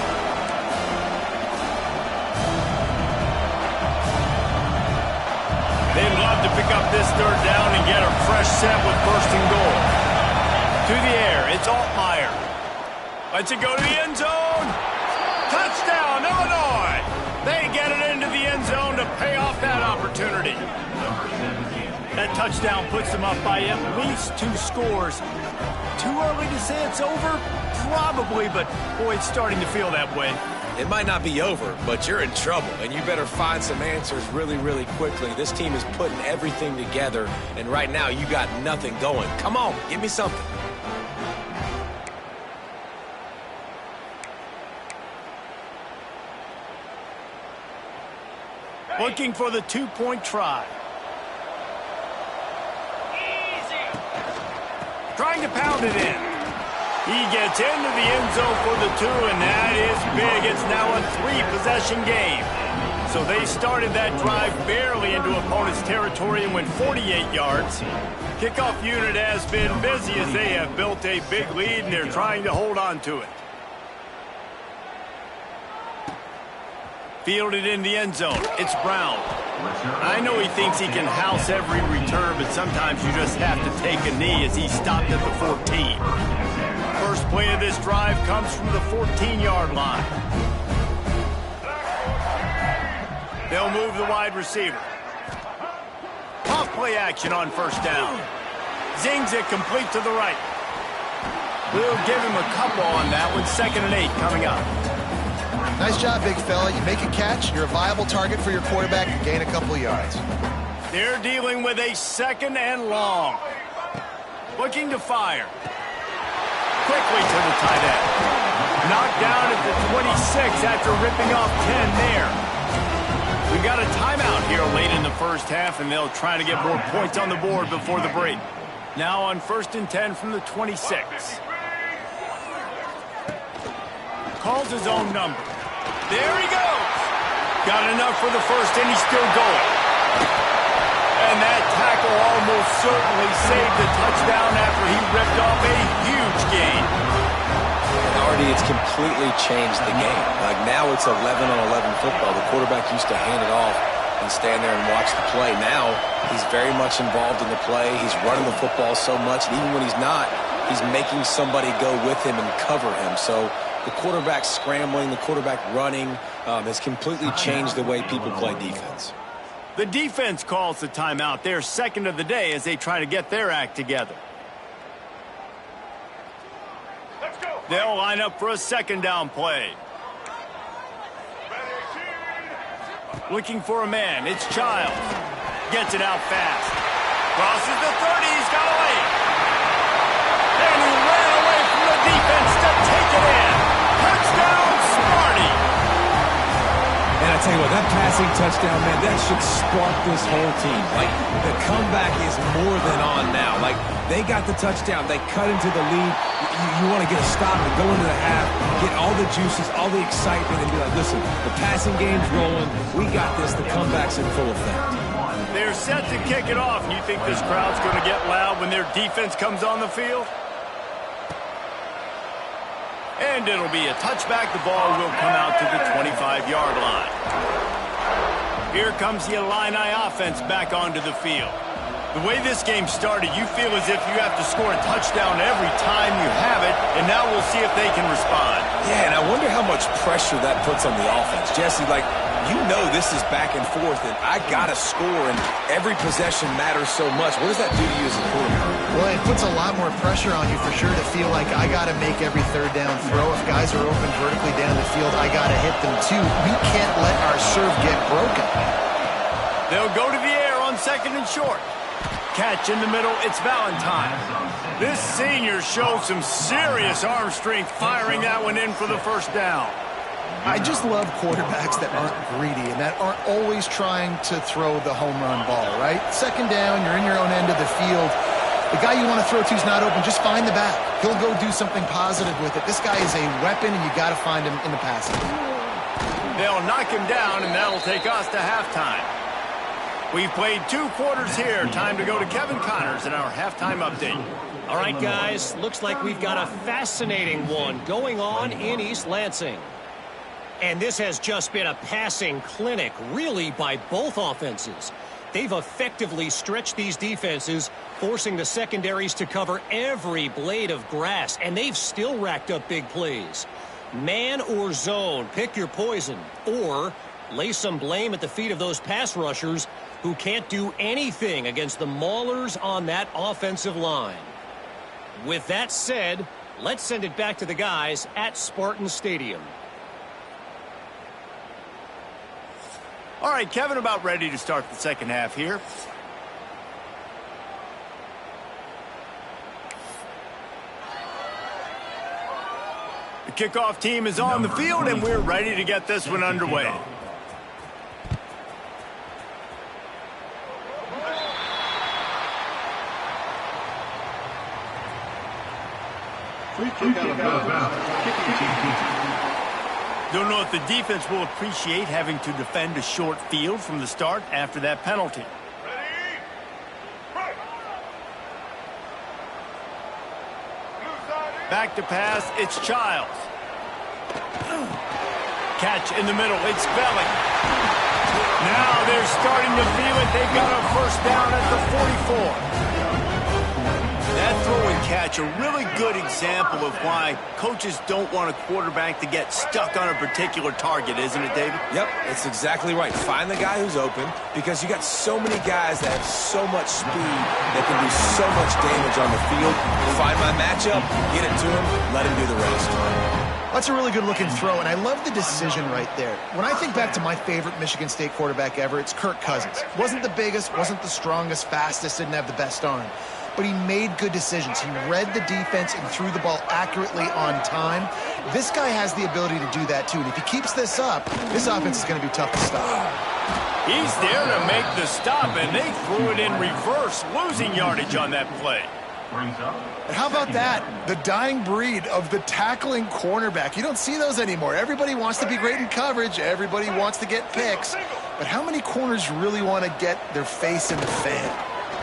They'd love to pick up this third down and get a fresh set with first and goal. To the air, it's Altmaier. Lets it go to the end zone. Touchdown, Illinois! They get it into the end zone to pay off that opportunity. That touchdown puts them up by at least 2 scores. Too early to say it's over? Probably, but boy, it's starting to feel that way. It might not be over, but you're in trouble, and you better find some answers really, really quickly. This team is putting everything together, and right now you got nothing going. Come on, give me something. Looking for the 2-point try. Trying to pound it in. He gets into the end zone for the 2, and that is big. It's now a 3-possession game. So they started that drive barely into opponent's territory and went 48 yards. Kickoff unit has been busy as they have built a big lead, and they're trying to hold on to it. Fielded in the end zone. It's Brown. I know he thinks he can house every return, but sometimes you just have to take a knee as he stopped at the 14. First play of this drive comes from the 14-yard line. They'll move the wide receiver. Off play action on first down. Zings it complete to the right. We'll give him a couple on that one. 2nd and 8 coming up. Nice job, big fella. You make a catch, you're a viable target for your quarterback, and gain a couple of yards. They're dealing with a 2nd and long. Looking to fire. Quickly to the tight end. Knocked down at the 26 after ripping off 10 there. We've got a timeout here late in the first half, and they'll try to get more points on the board before the break. Now on 1st and 10 from the 26. Calls his own number. There he goes. Got enough for the first, and he's still going. And that tackle almost certainly saved the touchdown after he ripped off a huge gain. Already, it's completely changed the game. Like now it's 11-on-11 football. The quarterback used to hand it off and stand there and watch the play. Now he's very much involved in the play. He's running the football so much, and even when he's not, he's making somebody go with him and cover him. So the quarterback scrambling, the quarterback running has completely changed the way people play defense. The defense calls the timeout. Their 2nd of the day as they try to get their act together. Let's go. They'll line up for a 2nd down play. Looking for a man. It's Childs. Gets it out fast. Crosses the 30. He's got a lane. And he ran away from the defense to take it in. Touchdown, Sparty. And I tell you what, that passing touchdown, man, that should spark this whole team. Like, the comeback is more than on now. Like, they got the touchdown. They cut into the lead. You want to get a stop and go into the half, get all the juices, all the excitement, and be like, listen, the passing game's rolling. We got this. The comeback's in full effect. They're set to kick it off. You think this crowd's going to get loud when their defense comes on the field? And it'll be a touchback. The ball will come out to the 25-yard line. Here comes the Illini offense back onto the field. The way this game started, you feel as if you have to score a touchdown every time you have it, and now we'll see if they can respond. Yeah, and I wonder how much pressure that puts on the offense. Jesse, like, you know this is back and forth, and I got to score, and every possession matters so much. What does that do to you as a quarterback? Well, it puts a lot more pressure on you for sure to feel like I got to make every third down throw. If guys are open vertically down the field, I got to hit them too. We can't let our serve get broken. They'll go to the air on 2nd and short. Catch in the middle, it's Valentine. This senior shows some serious arm strength firing that one in for the first down. I just love quarterbacks that aren't greedy and that aren't always trying to throw the home run ball, right? 2nd down, you're in your own end of the field. The guy you want to throw to is not open. Just find the back. He'll go do something positive with it. This guy is a weapon, and you got to find him in the passing. They'll knock him down, and that'll take us to halftime. We've played 2 quarters here. Time to go to Kevin Connors in our halftime update. All right, guys, looks like we've got a fascinating one going on in East Lansing. And this has just been a passing clinic, really, by both offenses. They've effectively stretched these defenses, forcing the secondaries to cover every blade of grass, and they've still racked up big plays. Man or zone, pick your poison, or lay some blame at the feet of those pass rushers who can't do anything against the maulers on that offensive line. With that said, let's send it back to the guys at Spartan Stadium. All right, Kevin, about ready to start the second half here. The kickoff team is on the field, and we're ready to get this one underway. Free kick out of bounds. Kicking team. Don't know if the defense will appreciate having to defend a short field from the start after that penalty. Ready? Right. Back to pass, it's Childs. Catch in the middle, it's Belling. Now they're starting to feel it. They've got a first down at the 44. That throw and catch, a really good example of why coaches don't want a quarterback to get stuck on a particular target, isn't it, David? Yep, it's exactly right. Find the guy who's open, because you got so many guys that have so much speed that can do so much damage on the field. Find my matchup, get it to him, let him do the rest. That's a really good-looking throw, and I love the decision right there. When I think back to my favorite Michigan State quarterback ever, it's Kirk Cousins. Wasn't the biggest, wasn't the strongest, fastest, didn't have the best arm. But he made good decisions. He read the defense and threw the ball accurately on time. This guy has the ability to do that, too. And if he keeps this up, this offense is going to be tough to stop. He's there to make the stop, and they threw it in reverse, losing yardage on that play. But how about that? The dying breed of the tackling cornerback. You don't see those anymore. Everybody wants to be great in coverage. Everybody wants to get picks. But how many corners really want to get their face in the fan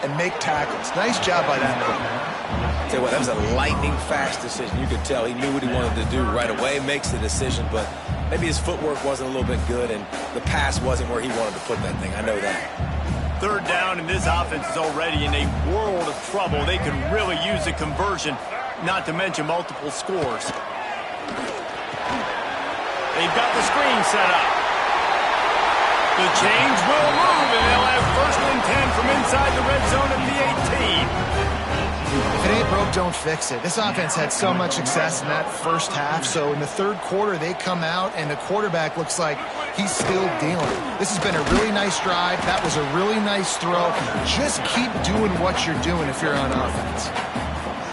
and make tackles? Nice job by that man. Tell you what, that was a lightning-fast decision. You could tell he knew what he wanted to do right away, makes the decision, but maybe his footwork wasn't a little bit good, and the pass wasn't where he wanted to put that thing. I know that. Third down, and this offense is already in a world of trouble. They could really use a conversion, not to mention multiple scores. They've got the screen set up. The chains will move, and they'll have 1st and 10 from inside the red zone at the 18. If it ain't broke, don't fix it. This offense had so much success in that first half, so in the third quarter, they come out, and the quarterback looks like he's still dealing. This has been a really nice drive. That was a really nice throw. Just keep doing what you're doing if you're on offense.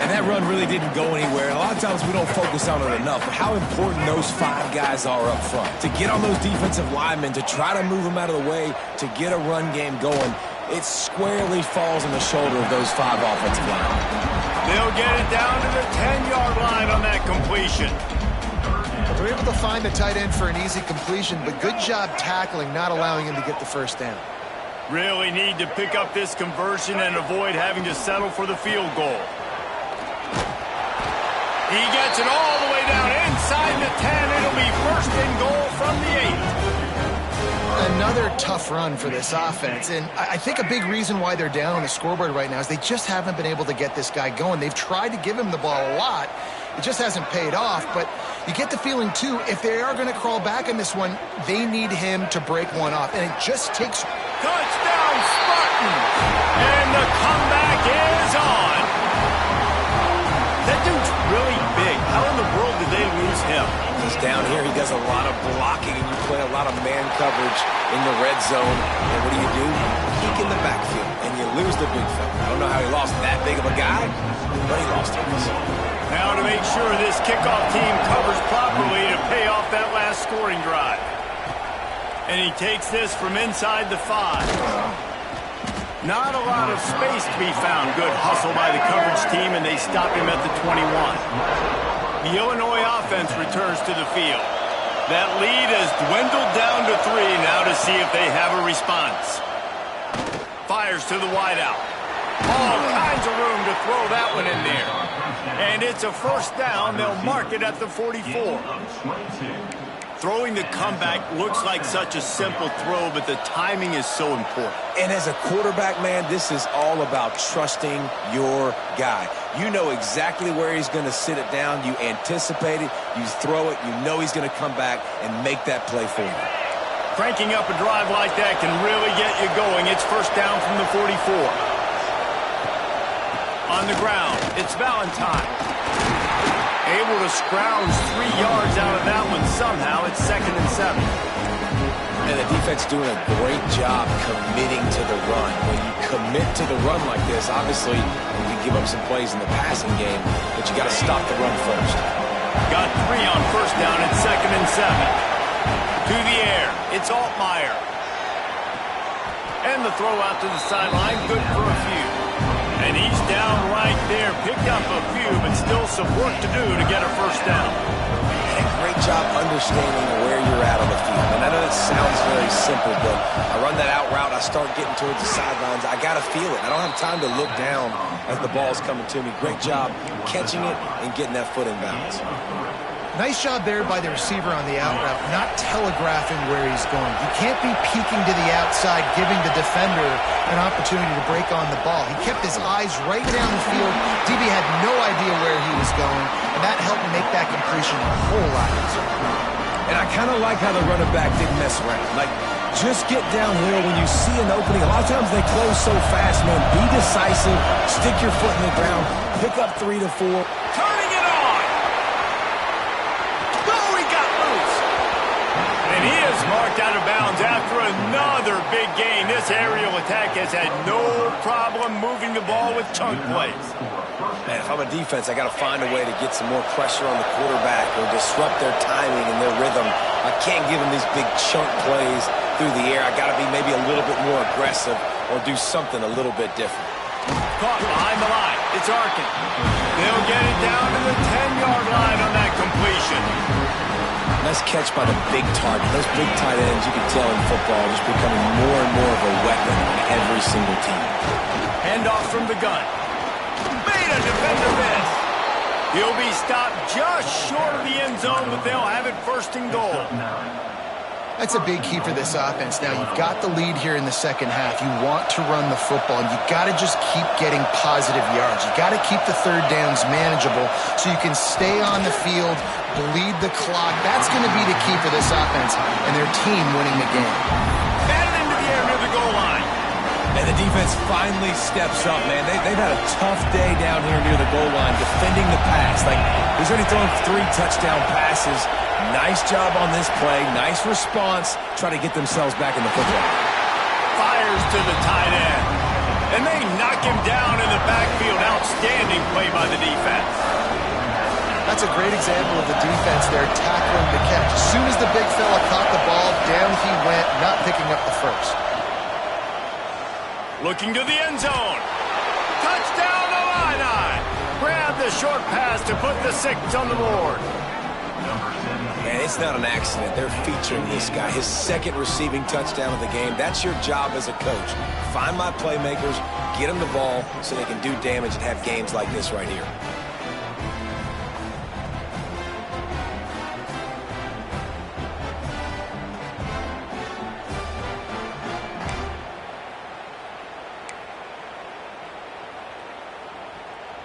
And that run really didn't go anywhere. And a lot of times we don't focus on it enough, but how important those 5 guys are up front. To get on those defensive linemen, to try to move them out of the way, to get a run game going, it squarely falls on the shoulder of those 5 offensive linemen. They'll get it down to the 10-yard line on that completion. They're able to find the tight end for an easy completion, but good job tackling, not allowing him to get the first down. Really need to pick up this conversion and avoid having to settle for the field goal. He gets it all the way down inside the 10. It'll be 1st and goal from the 8. Another tough run for this offense, and I think a big reason why they're down on the scoreboard right now is they just haven't been able to get this guy going. They've tried to give him the ball a lot, It just hasn't paid off, but you get the feeling, too, if they are going to crawl back in this one, they need him to break one off, and it just takes... Touchdown, Spartans! And the comeback is on! That dude's really big. How in the world did they lose him? He's down here. He does a lot of blocking, and you play a lot of man coverage in the red zone. And what do? You peek in the backfield, and you lose the big fella. I don't know how he lost that big of a guy, but he lost him. Now to make sure this kickoff team covers properly to pay off that last scoring drive. And he takes this from inside the 5. Not a lot of space to be found. Good hustle by the coverage team, and they stop him at the 21. The Illinois offense returns to the field. That lead has dwindled down to 3 now to see if they have a response. Fires to the wideout. All kinds of room to throw that one in there. And it's a first down. They'll mark it at the 44. Throwing the comeback looks like such a simple throw, but the timing is so important. And as a quarterback, man, this is all about trusting your guy. You know exactly where he's going to sit it down. You anticipate it. You throw it. You know he's going to come back and make that play for you. Cranking up a drive like that can really get you going. It's first down from the 44. On the ground, it's Valentine. Able to scrounge 3 yards out of that one somehow. It's 2nd and 7. And the defense doing a great job committing to the run. When you commit to the run like this, obviously you can give up some plays in the passing game, but you got to stop the run first. Got 3 on first down. It's 2nd and 7. To the air. It's Altmaier. And the throw out to the sideline. Good for a few. And he's down right there. Picked up a few, but still some work to do to get a first down. And a great job understanding where you're at on the field. And I know that sounds very simple, but I run that out route, I start getting towards the sidelines. I got to feel it. I don't have time to look down as the ball's coming to me. Great job catching it and getting that foot in bounds. Nice job there by the receiver on the out route, not telegraphing where he's going. You can't be peeking to the outside, giving the defender an opportunity to break on the ball. He kept his eyes right down the field. DB had no idea where he was going, and that helped make that completion a whole lot easier. And I kind of like how the running back didn't mess around. Like, just get downhill when you see an opening. A lot of times they close so fast, man. Be decisive. Stick your foot in the ground. Pick up 3 to 4. Turning it on. Oh, he got loose. And he is marked out of bounds after another big gain. This aerial attack has had no problem moving the ball with chunk plays. Man, if I'm a defense, I got to find a way to get some more pressure on the quarterback or disrupt their timing and their rhythm. I can't give them these big chunk plays through the air. I got to be maybe a little bit more aggressive or do something a little bit different. Caught behind the line. It's Arkin. They'll get it down to the 10-yard line on that completion. Nice catch by the big target. Those big tight ends, you can tell in football, just becoming more and more of a weapon on every single team. Handoff from the gun. Made a defender miss. He'll be stopped just short of the end zone, but they'll have it first and goal. That's a big key for this offense. Now, you've got the lead here in the second half. You want to run the football, and you got to just keep getting positive yards. You got to keep the third downs manageable so you can stay on the field, bleed the clock. That's going to be the key for this offense and their team winning the game. Batted into the air near the goal line. And the defense finally steps up, man. They've had a tough day down here near the goal line defending the pass. Like, he's already thrown 3 touchdown passes. Nice job on this play. Nice response. Try to get themselves back in the football. Fires to the tight end. And they knock him down in the backfield. Outstanding play by the defense. That's a great example of the defense there tackling the catch. As soon as the big fella caught the ball, down he went, not picking up the first. Looking to the end zone. Touchdown Illini. Grab the short pass to put the 6 on the board. Man, it's not an accident. They're featuring this guy. His 2nd receiving touchdown of the game. That's your job as a coach. Find my playmakers, get them the ball so they can do damage and have games like this right here.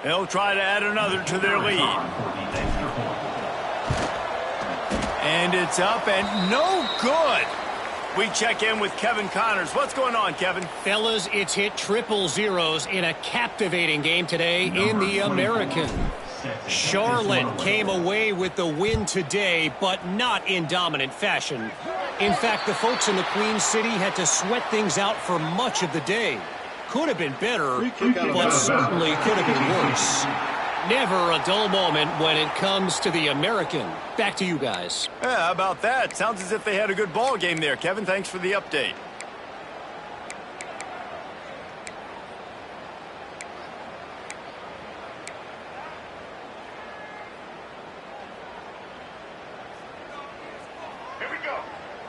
They'll try to add another to their lead. And it's up and no good. We check in with Kevin Connors. What's going on, Kevin? Fellas, it's hit triple zeros in a captivating game today in the American. Charlotte came away with the win today, but not in dominant fashion. In fact, the folks in the Queen City had to sweat things out for much of the day. Could have been better, but certainly could have been worse. Never a dull moment when it comes to the American. Back to you guys. Yeah, how about that? Sounds as if they had a good ball game there. Kevin, thanks for the update. Here we go.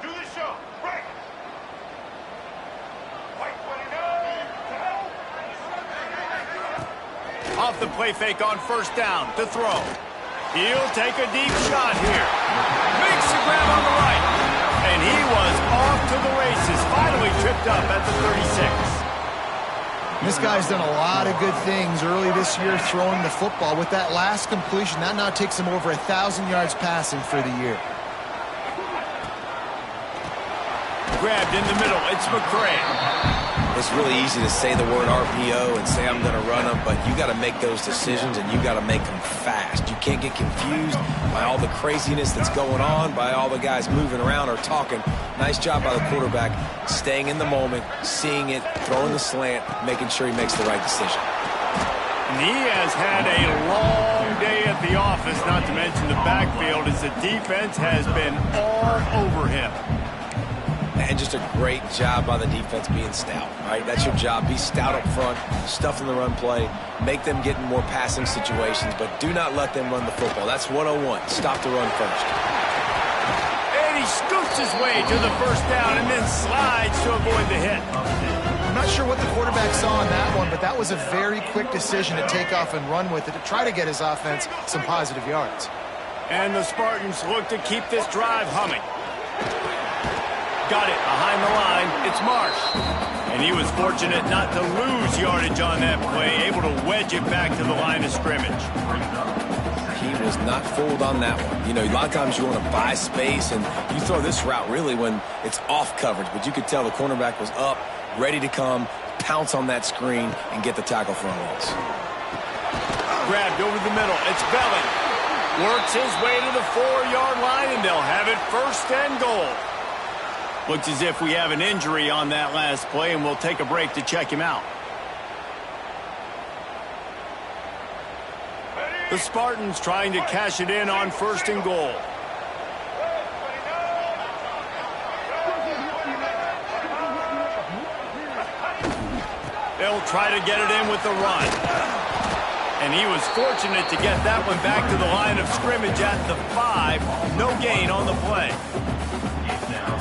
Do the show. Break. White 29. Off the play fake on first down to throw. He'll take a deep shot here. Makes the grab on the right. And he was off to the races. Finally tripped up at the 36. This guy's done a lot of good things early this year throwing the football. With that last completion, that now takes him over 1,000 yards passing for the year. Grabbed in the middle. It's McCray. It's really easy to say the word RPO and say I'm going to run them, but you got to make those decisions and you got to make them fast. You can't get confused by all the craziness that's going on, by all the guys moving around or talking. Nice job by the quarterback, staying in the moment, seeing it, throwing the slant, making sure he makes the right decision. And he has had a long day at the office, not to mention the backfield, as the defense has been all over him. And just a great job by the defense being stout, right? That's your job. Be stout up front, stuff in the run play, make them get in more passing situations, but do not let them run the football. That's 101. Stop the run first. And he scoots his way to the first down and then slides to avoid the hit. I'm not sure what the quarterback saw in that one, but that was a very quick decision to take off and run with it to try to get his offense some positive yards. And the Spartans look to keep this drive humming. Got it behind the line. It's Marsh. And he was fortunate not to lose yardage on that play, able to wedge it back to the line of scrimmage. He was not fooled on that one. You know, a lot of times you want to buy space, and you throw this route really when it's off coverage, but you could tell the cornerback was up, ready to come, pounce on that screen, and get the tackle for a loss. Grabbed over the middle. It's Belling. Works his way to the 4-yard line, and they'll have it first and goal. Looks as if we have an injury on that last play, and we'll take a break to check him out. The Spartans trying to cash it in on first and goal. They'll try to get it in with the run. And he was fortunate to get that one back to the line of scrimmage at the 5. No gain on the play.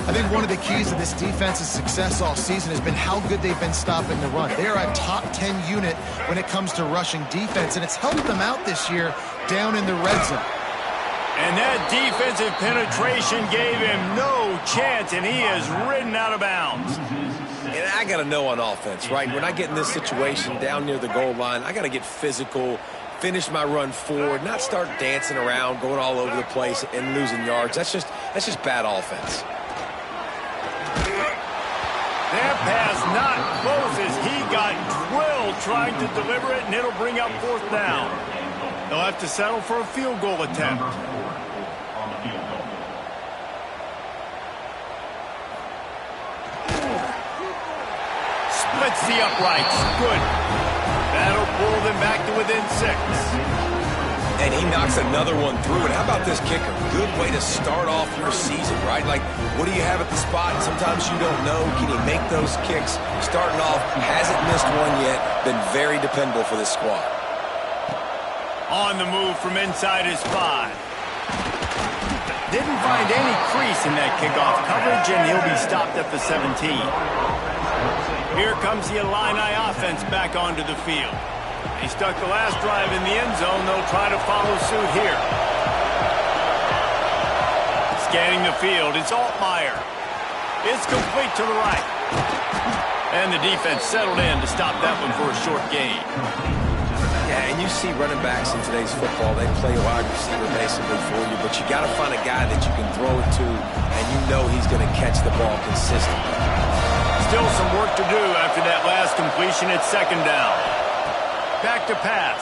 I think one of the keys to this defense's success all season has been how good they've been stopping the run. They are a top 10 unit when it comes to rushing defense, and it's helped them out this year down in the red zone. And that defensive penetration gave him no chance, and he is ridden out of bounds. And I got to know on offense, right? When I get in this situation down near the goal line, I got to get physical, finish my run forward, not start dancing around, going all over the place and losing yards. That's just bad offense. That pass not close as he got drilled trying to deliver it, and it'll bring up fourth down. They'll have to settle for a field goal attempt. Splits the uprights. Good. That'll pull them back to within 6. And he knocks another one through. And how about this kicker? Good way to start off your season, right? Like, what do you have at the spot? Sometimes you don't know. Can he make those kicks? Starting off, hasn't missed one yet. Been very dependable for this squad. On the move from inside his 5. Didn't find any crease in that kickoff coverage, and he'll be stopped at the 17. Here comes the Illini offense back onto the field. He stuck the last drive in the end zone. They'll try to follow suit here. Scanning the field, it's Altmaier. It's complete to the right. And the defense settled in to stop that one for a short gain. Yeah, and you see running backs in today's football, they play wide receiver basically for you, but you got to find a guy that you can throw it to, and you know he's going to catch the ball consistently. Still some work to do after that last completion at second down. Back to pass.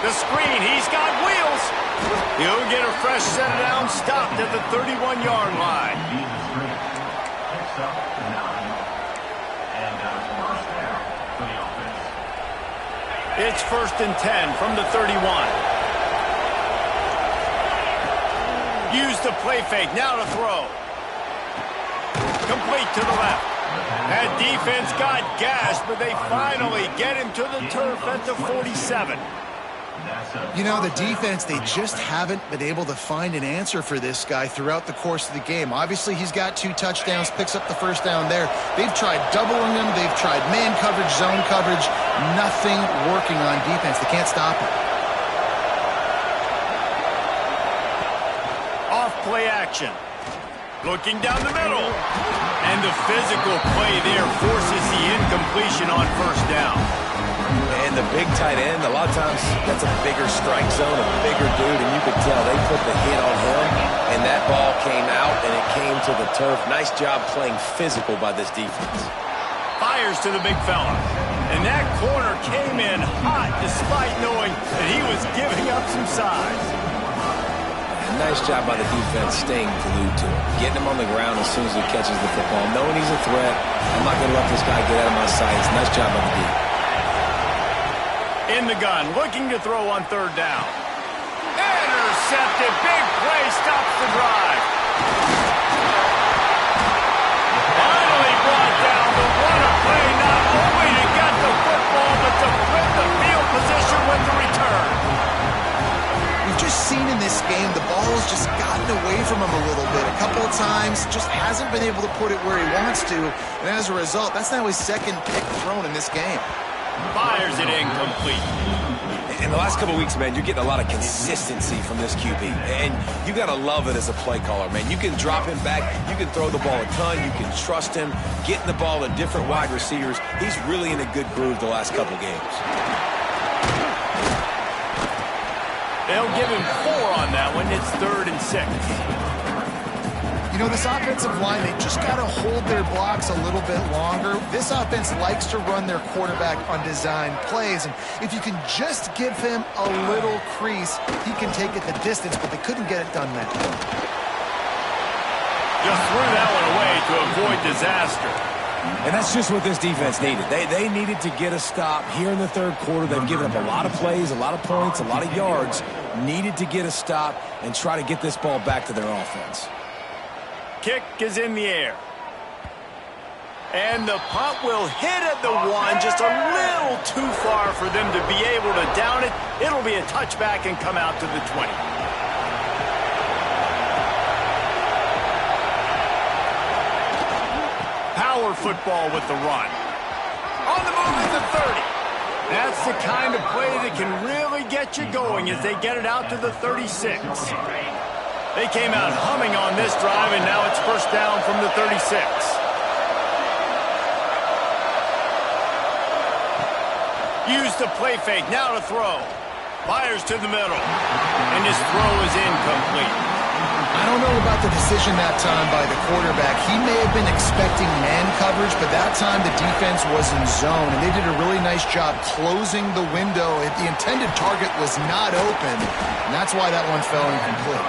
The screen, he's got wheels. He'll get a fresh set of downs stopped at the 31-yard line. Picks up 9. And first down for the offense. It's 1st and 10 from the 31. Use the play fake, now to throw. Complete to the left. That defense got gashed, but they finally get him to the turf at the 47. You know, the defense, they just haven't been able to find an answer for this guy throughout the course of the game. Obviously, he's got 2 touchdowns, picks up the first down there. They've tried doubling him. They've tried man coverage, zone coverage. Nothing working on defense. They can't stop him. Off play action. Looking down the middle. And the physical play there forces the incompletion on first down. And the big tight end, a lot of times that's a bigger strike zone, a bigger dude, and you could tell they put the hit on him, and that ball came out, and it came to the turf. Nice job playing physical by this defense. Fires to the big fella. And that corner came in hot despite knowing that he was giving up some size. Nice job by the defense staying glued to him, getting him on the ground as soon as he catches the football, knowing he's a threat. I'm not going to let this guy get out of my sights. Nice job by the defense. In the gun, looking to throw on third down. Intercepted, big play, stops the drive. Finally brought down the runner play, not only to get the football, but to flip the field position with the return. We've just seen in this game, the ball has just gotten away from him a little bit. A couple of times, just hasn't been able to put it where he wants to. And as a result, that's now his second pick thrown in this game. Fires it incomplete. In the last couple of weeks, man, you're getting a lot of consistency from this QB. And you got to love it as a play caller, man. You can drop him back. You can throw the ball a ton. You can trust him. Getting the ball to different wide receivers. He's really in a good groove the last couple games. They'll give him 4 on that one. It's 3rd and 6. You know, this offensive line, they just got to hold their blocks a little bit longer. This offense likes to run their quarterback on design plays, and if you can just give him a little crease, he can take it the distance, but they couldn't get it done that way. Just threw that one away to avoid disaster. And that's just what this defense needed. They needed to get a stop here in the third quarter. They've given up a lot of plays, a lot of points, a lot of yards. Needed to get a stop and try to get this ball back to their offense. Kick is in the air. And the punt will hit at the 1, just a little too far for them to be able to down it. It'll be a touchback and come out to the 20. Power football with the run. On the move at the 30. That's the kind of play that can really get you going as they get it out to the 36. They came out humming on this drive, and now it's first down from the 36. Use the play fake, now to throw. Fires to the middle, and his throw is incomplete. I don't know about the decision that time by the quarterback. He may have been expecting man coverage, but that time the defense was in zone, and they did a really nice job closing the window. The intended target was not open, and that's why that one fell incomplete.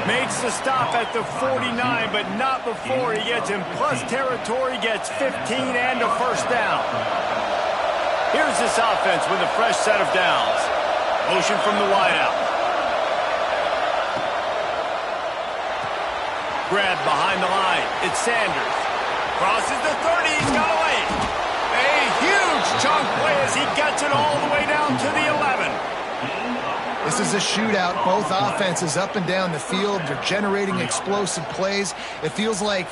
Makes the stop at the 49, but not before he gets in plus territory, gets 15 and a first down. Here's this offense with a fresh set of downs. Motion from the wideout. Grab behind the line. It's Sanders. Crosses the 30. He's got away. A huge chunk play as he gets it all the way down to the 11. This is a shootout. Both offenses up and down the field. They're generating explosive plays. It feels like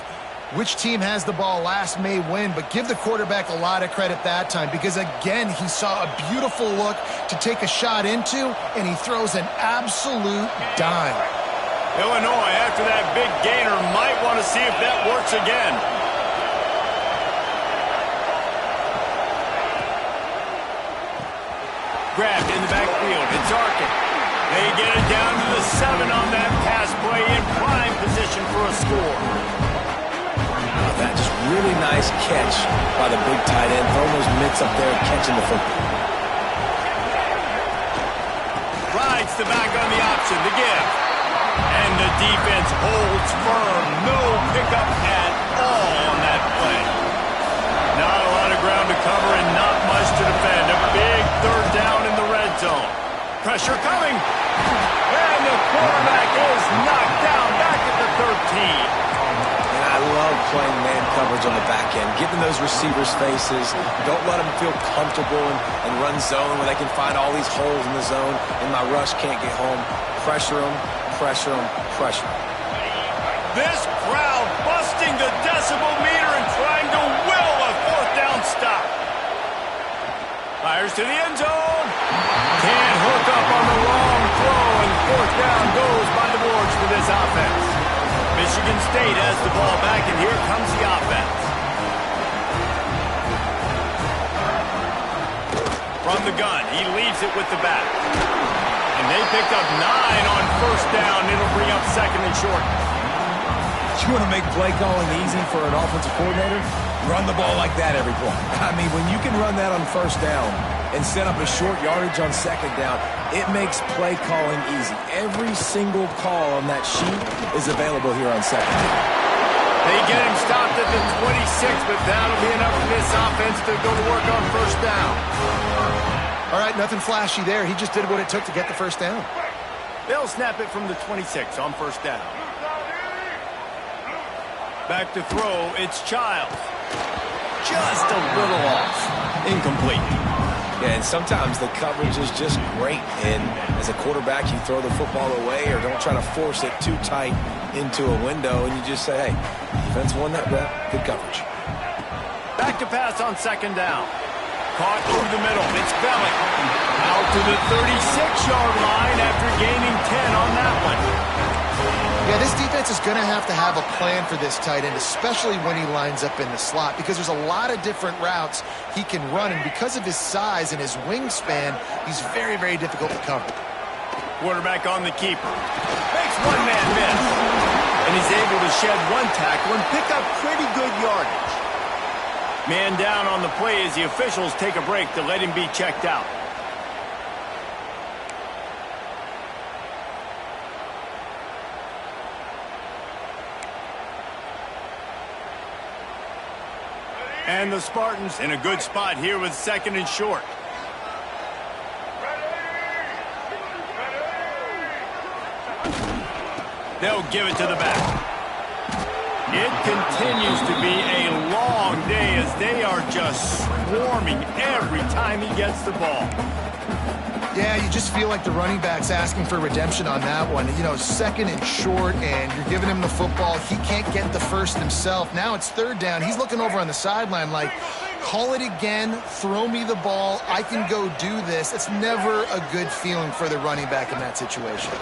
which team has the ball last may win, but give the quarterback a lot of credit that time because, again, he saw a beautiful look to take a shot into, and he throws an absolute dime. Illinois, after that big gainer, might want to see if that works again. Grabbed in the backfield. It's Arkin. They get it down to the 7 on that pass play in prime position for a score. That just really nice catch by the big tight end. Throwing those mitts up there and catching the football. Rides the back on the option to give. And the defense holds firm. No pickup at all on that play. Not a lot of ground to cover and not much to defend. A big third down in the red zone. Pressure coming. And the quarterback is knocked down back at the 13. And I love playing man coverage on the back end. Getting those receivers' faces. Don't let them feel comfortable and run zone where they can find all these holes in the zone and my rush can't get home. Pressure them, pressure them, pressure them. This crowd busting the decibel meter and trying to will a fourth down stop. Fires to the end zone. Can't hook up on the long throw, and fourth down goes by the boards for this offense. Michigan State has the ball back, and here comes the offense. From the gun, he leaves it with the back. And they picked up 9 on first down. It'll bring up second and short. You want to make play calling easy for an offensive coordinator? Run the ball like that every play. I mean, when you can run that on first down and set up a short yardage on second down, it makes play calling easy. Every single call on that sheet is available here on second down. They get him stopped at the 26, but that'll be enough for this offense to go to work on first down. All right, nothing flashy there. He just did what it took to get the first down. They'll snap it from the 26 on first down. Back to throw, it's Childs. Just a little off. Incomplete. Yeah, and sometimes the coverage is just great. And as a quarterback, you throw the football away or don't try to force it too tight into a window, and you just say, hey, defense won that bet. Good coverage. Back to pass on second down. Caught through the middle. It's Bellick. Out to the 36-yard line after gaining 10 on that one. Yeah, this defense is going to have a plan for this tight end, especially when he lines up in the slot, because there's a lot of different routes he can run, and because of his size and his wingspan, he's very, very difficult to cover. Quarterback on the keeper. Makes one man miss. And he's able to shed one tackle and pick up pretty good yardage. Man down on the play as the officials take a break to let him be checked out. And the Spartans in a good spot here with second and short. They'll give it to the back. It continues to be a long day as they are just swarming every time he gets the ball. Yeah, you just feel like the running back's asking for redemption on that one. You know, second and short, and you're giving him the football. He can't get the first himself. Now it's third down. He's looking over on the sideline like, call it again, throw me the ball, I can go do this. It's never a good feeling for the running back in that situation.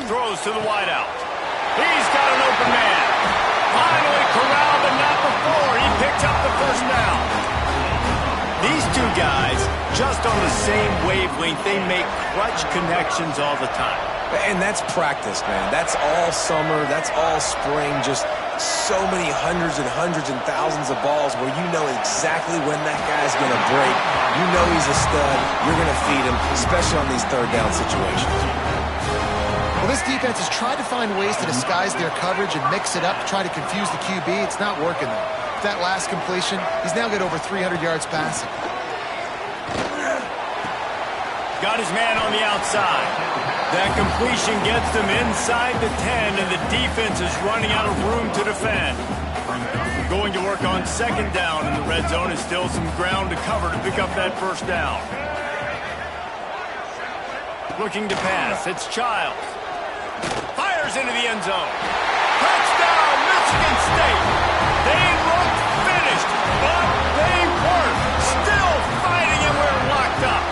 Throws to the wideout. He's got an open man. Finally corralled, but not before. He picks up the first down. These two guys, just on the same wavelength, they make clutch connections all the time. And that's practice, man. That's all summer. That's all spring. Just so many hundreds and thousands of balls where you know exactly when that guy's going to break. You know he's a stud. You're going to feed him, especially on these third down situations. Well, this defense has tried to find ways to disguise their coverage and mix it up to try to confuse the QB. It's not working, though. That last completion, he's now got over 300 yards passing. Got his man on the outside. That completion gets them inside the 10, and the defense is running out of room to defend. Going to work on second down in the red zone is still some ground to cover to pick up that first down. Looking to pass, it's Childs. Fires into the end zone. Touchdown, Michigan State. They looked finished, but they weren't. Still fighting, and we're locked up.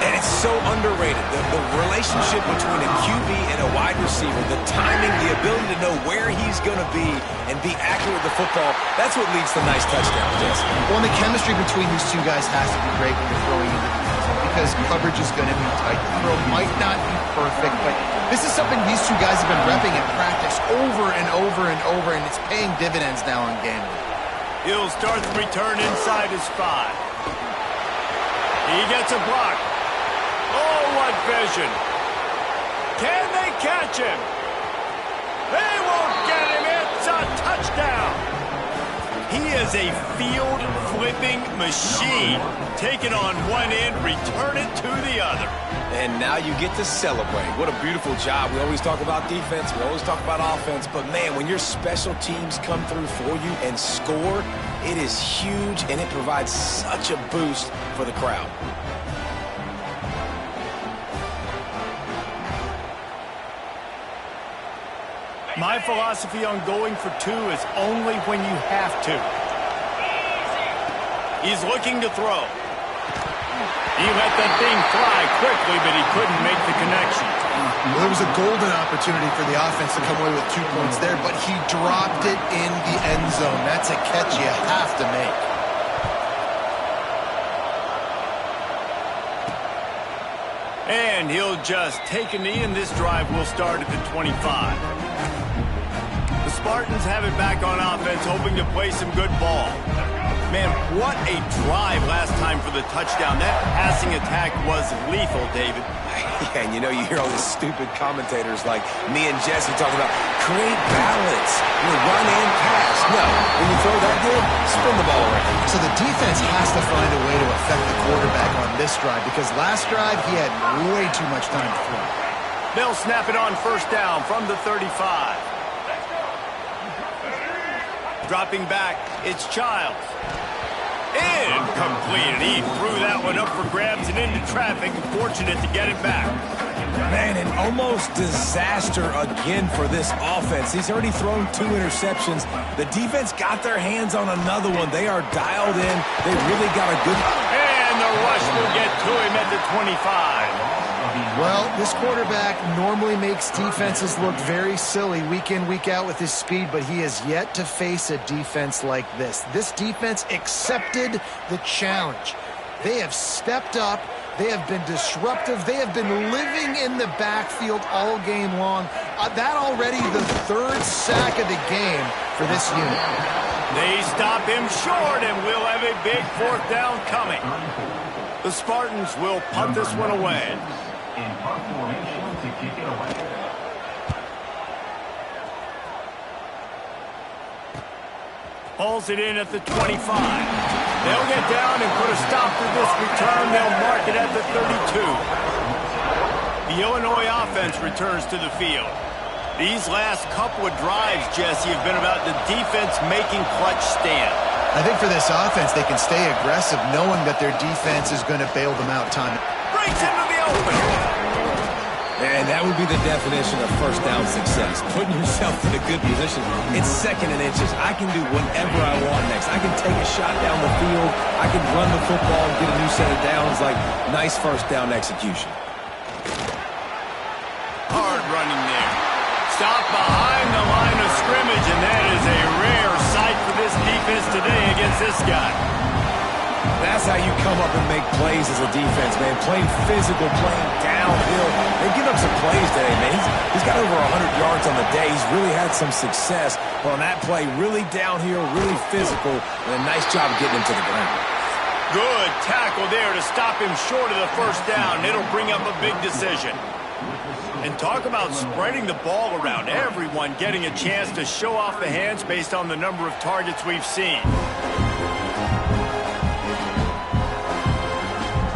And it's so underrated. The relationship between a QB and a a wide receiver, the timing, the ability to know where he's going to be and be accurate with the football, that's what leads to nice touchdowns, Jesse. Well, and the chemistry between these two guys has to be great when you're throwing into the end zone because coverage is going to be tight. The throw might not be perfect, but this is something these two guys have been repping in practice over and over and over, and it's paying dividends now on game week. He'll start the return inside his 5. He gets a block. Oh, what vision. Can they catch him? They won't get him. It's a touchdown. He is a field-flipping machine. Take it on one end, return it to the other. And now you get to celebrate. What a beautiful job. We always talk about defense. We always talk about offense. But, man, when your special teams come through for you and score, it is huge, and it provides such a boost for the crowd. My philosophy on going for 2 is only when you have to. He's looking to throw. He let that thing fly quickly, but he couldn't make the connection. Well, there was a golden opportunity for the offense to come away with 2 points there, but he dropped it in the end zone. That's a catch you have to make. And he'll just take a knee, and this drive will start at the 25. The Spartans have it back on offense, hoping to play some good ball. Man, what a drive last time for the touchdown. That passing attack was lethal, David. Yeah, and you know, you hear all these stupid commentators like me and Jesse talking about create balance, run and pass. No, when you throw that good, spin the ball around. So the defense has to find a way to affect the quarterback on this drive because last drive he had way too much time to throw. They'll snap it on first down from the 35. Dropping back, it's Childs. Incomplete, and he threw that one up for grabs and into traffic, and fortunate to get it back. Man, an almost disaster again for this offense. He's already thrown 2 interceptions. The defense got their hands on another one. They are dialed in. They really got a good... And the rush will get to him at the 25. Well, this quarterback normally makes defenses look very silly week in, week out with his speed, but he has yet to face a defense like this. This defense accepted the challenge. They have stepped up. They have been disruptive. They have been living in the backfield all game long. That already the 3rd sack of the game for this unit. They stop him short, and we'll have a big 4th down coming. The Spartans will punt this one away. In punt formation to kick it away. Pulls it in at the 25. They'll get down and put a stop to this return. They'll mark it at the 32. The Illinois offense returns to the field. These last couple of drives, Jesse, have been about the defense making clutch stand. I think for this offense, they can stay aggressive knowing that their defense is going to bail them out time. Breaks into the open. And that would be the definition of first down success. Putting yourself in a good position. It's 2nd and inches. I can do whatever I want next. I can take a shot down the field. I can run the football and get a new set of downs. Like, nice first down execution. Hard running there. Stop behind the line of scrimmage, and that is a rare sight for this defense today against this guy. That's how you come up and make plays as a defense, man. Playing physical, playing downhill. They give up some plays today, man. He's got over 100 yards on the day. He's really had some success. But on that play, really downhill, really physical, and a nice job getting him to the ground. Good tackle there to stop him short of the first down. It'll bring up a big decision. And talk about spreading the ball around. Everyone getting a chance to show off the hands based on the number of targets we've seen.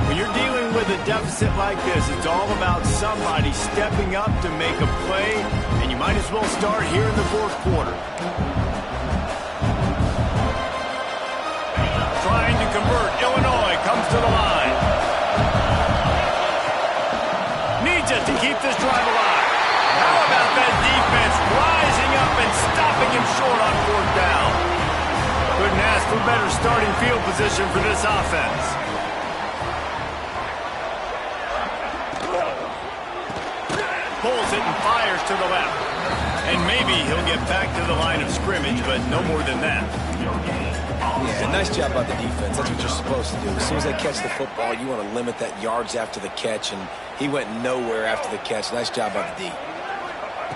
When you're dealing with a deficit like this, it's all about somebody stepping up to make a play, and you might as well start here in the 4th quarter. Trying to convert, Illinois comes to the line. Needs it to keep this drive alive. How about that defense rising up and stopping him short on 4th down? Couldn't ask for better starting field position for this offense. Pulls it and fires to the left. And maybe he'll get back to the line of scrimmage, but no more than that. Yeah, nice job by the defense. That's what you're supposed to do. As soon as they catch the football, you want to limit that yards after the catch, and he went nowhere after the catch. Nice job by the D.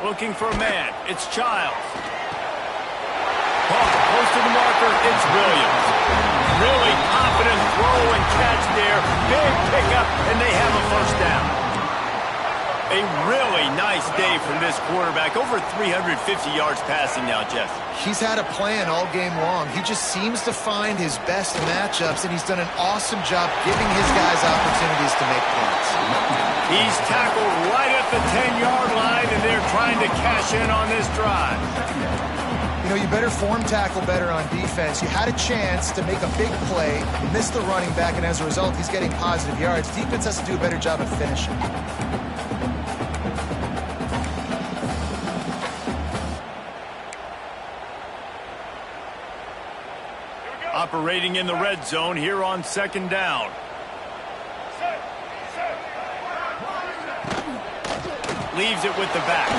Looking for a man. It's Childs. Close to the marker. It's Williams. Really confident throw and catch there. Big pickup, and they have a first down. A really nice day from this quarterback. Over 350 yards passing now, Jeff. He's had a plan all game long. He just seems to find his best matchups, and he's done an awesome job giving his guys opportunities to make plays. He's tackled right at the 10-yard line, and they're trying to cash in on this drive. You know, you better form tackle better on defense. You had a chance to make a big play, missed the running back, and as a result, he's getting positive yards. Defense has to do a better job of finishing. Operating in the red zone here on second down. Leaves it with the back.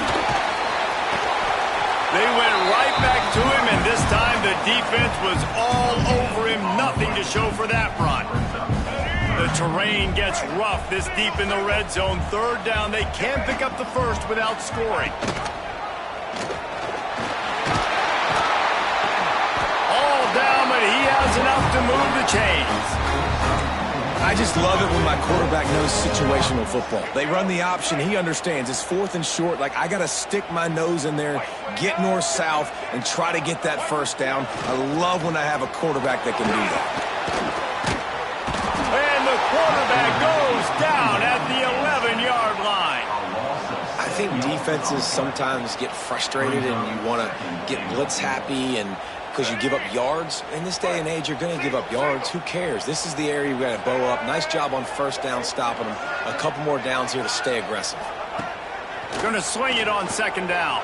They went right back to him, and this time the defense was all over him. Nothing to show for that run. The terrain gets rough this deep in the red zone. Third down, they can't pick up the first without scoring. All down, but he has enough to move the chains. I just love it when my quarterback knows situational football. They run the option. He understands. It's fourth and short. Like, I got to stick my nose in there, get north-south, and try to get that first down. I love when I have a quarterback that can do that. And the quarterback goes down at the 11-yard line. I think defenses sometimes get frustrated and you want to get blitz happy and because you give up yards. In this day and age, you're going to give up yards. Who cares? This is the area we got to bow up. Nice job on first down stopping them. A couple more downs here to stay aggressive. Going to swing it on second down.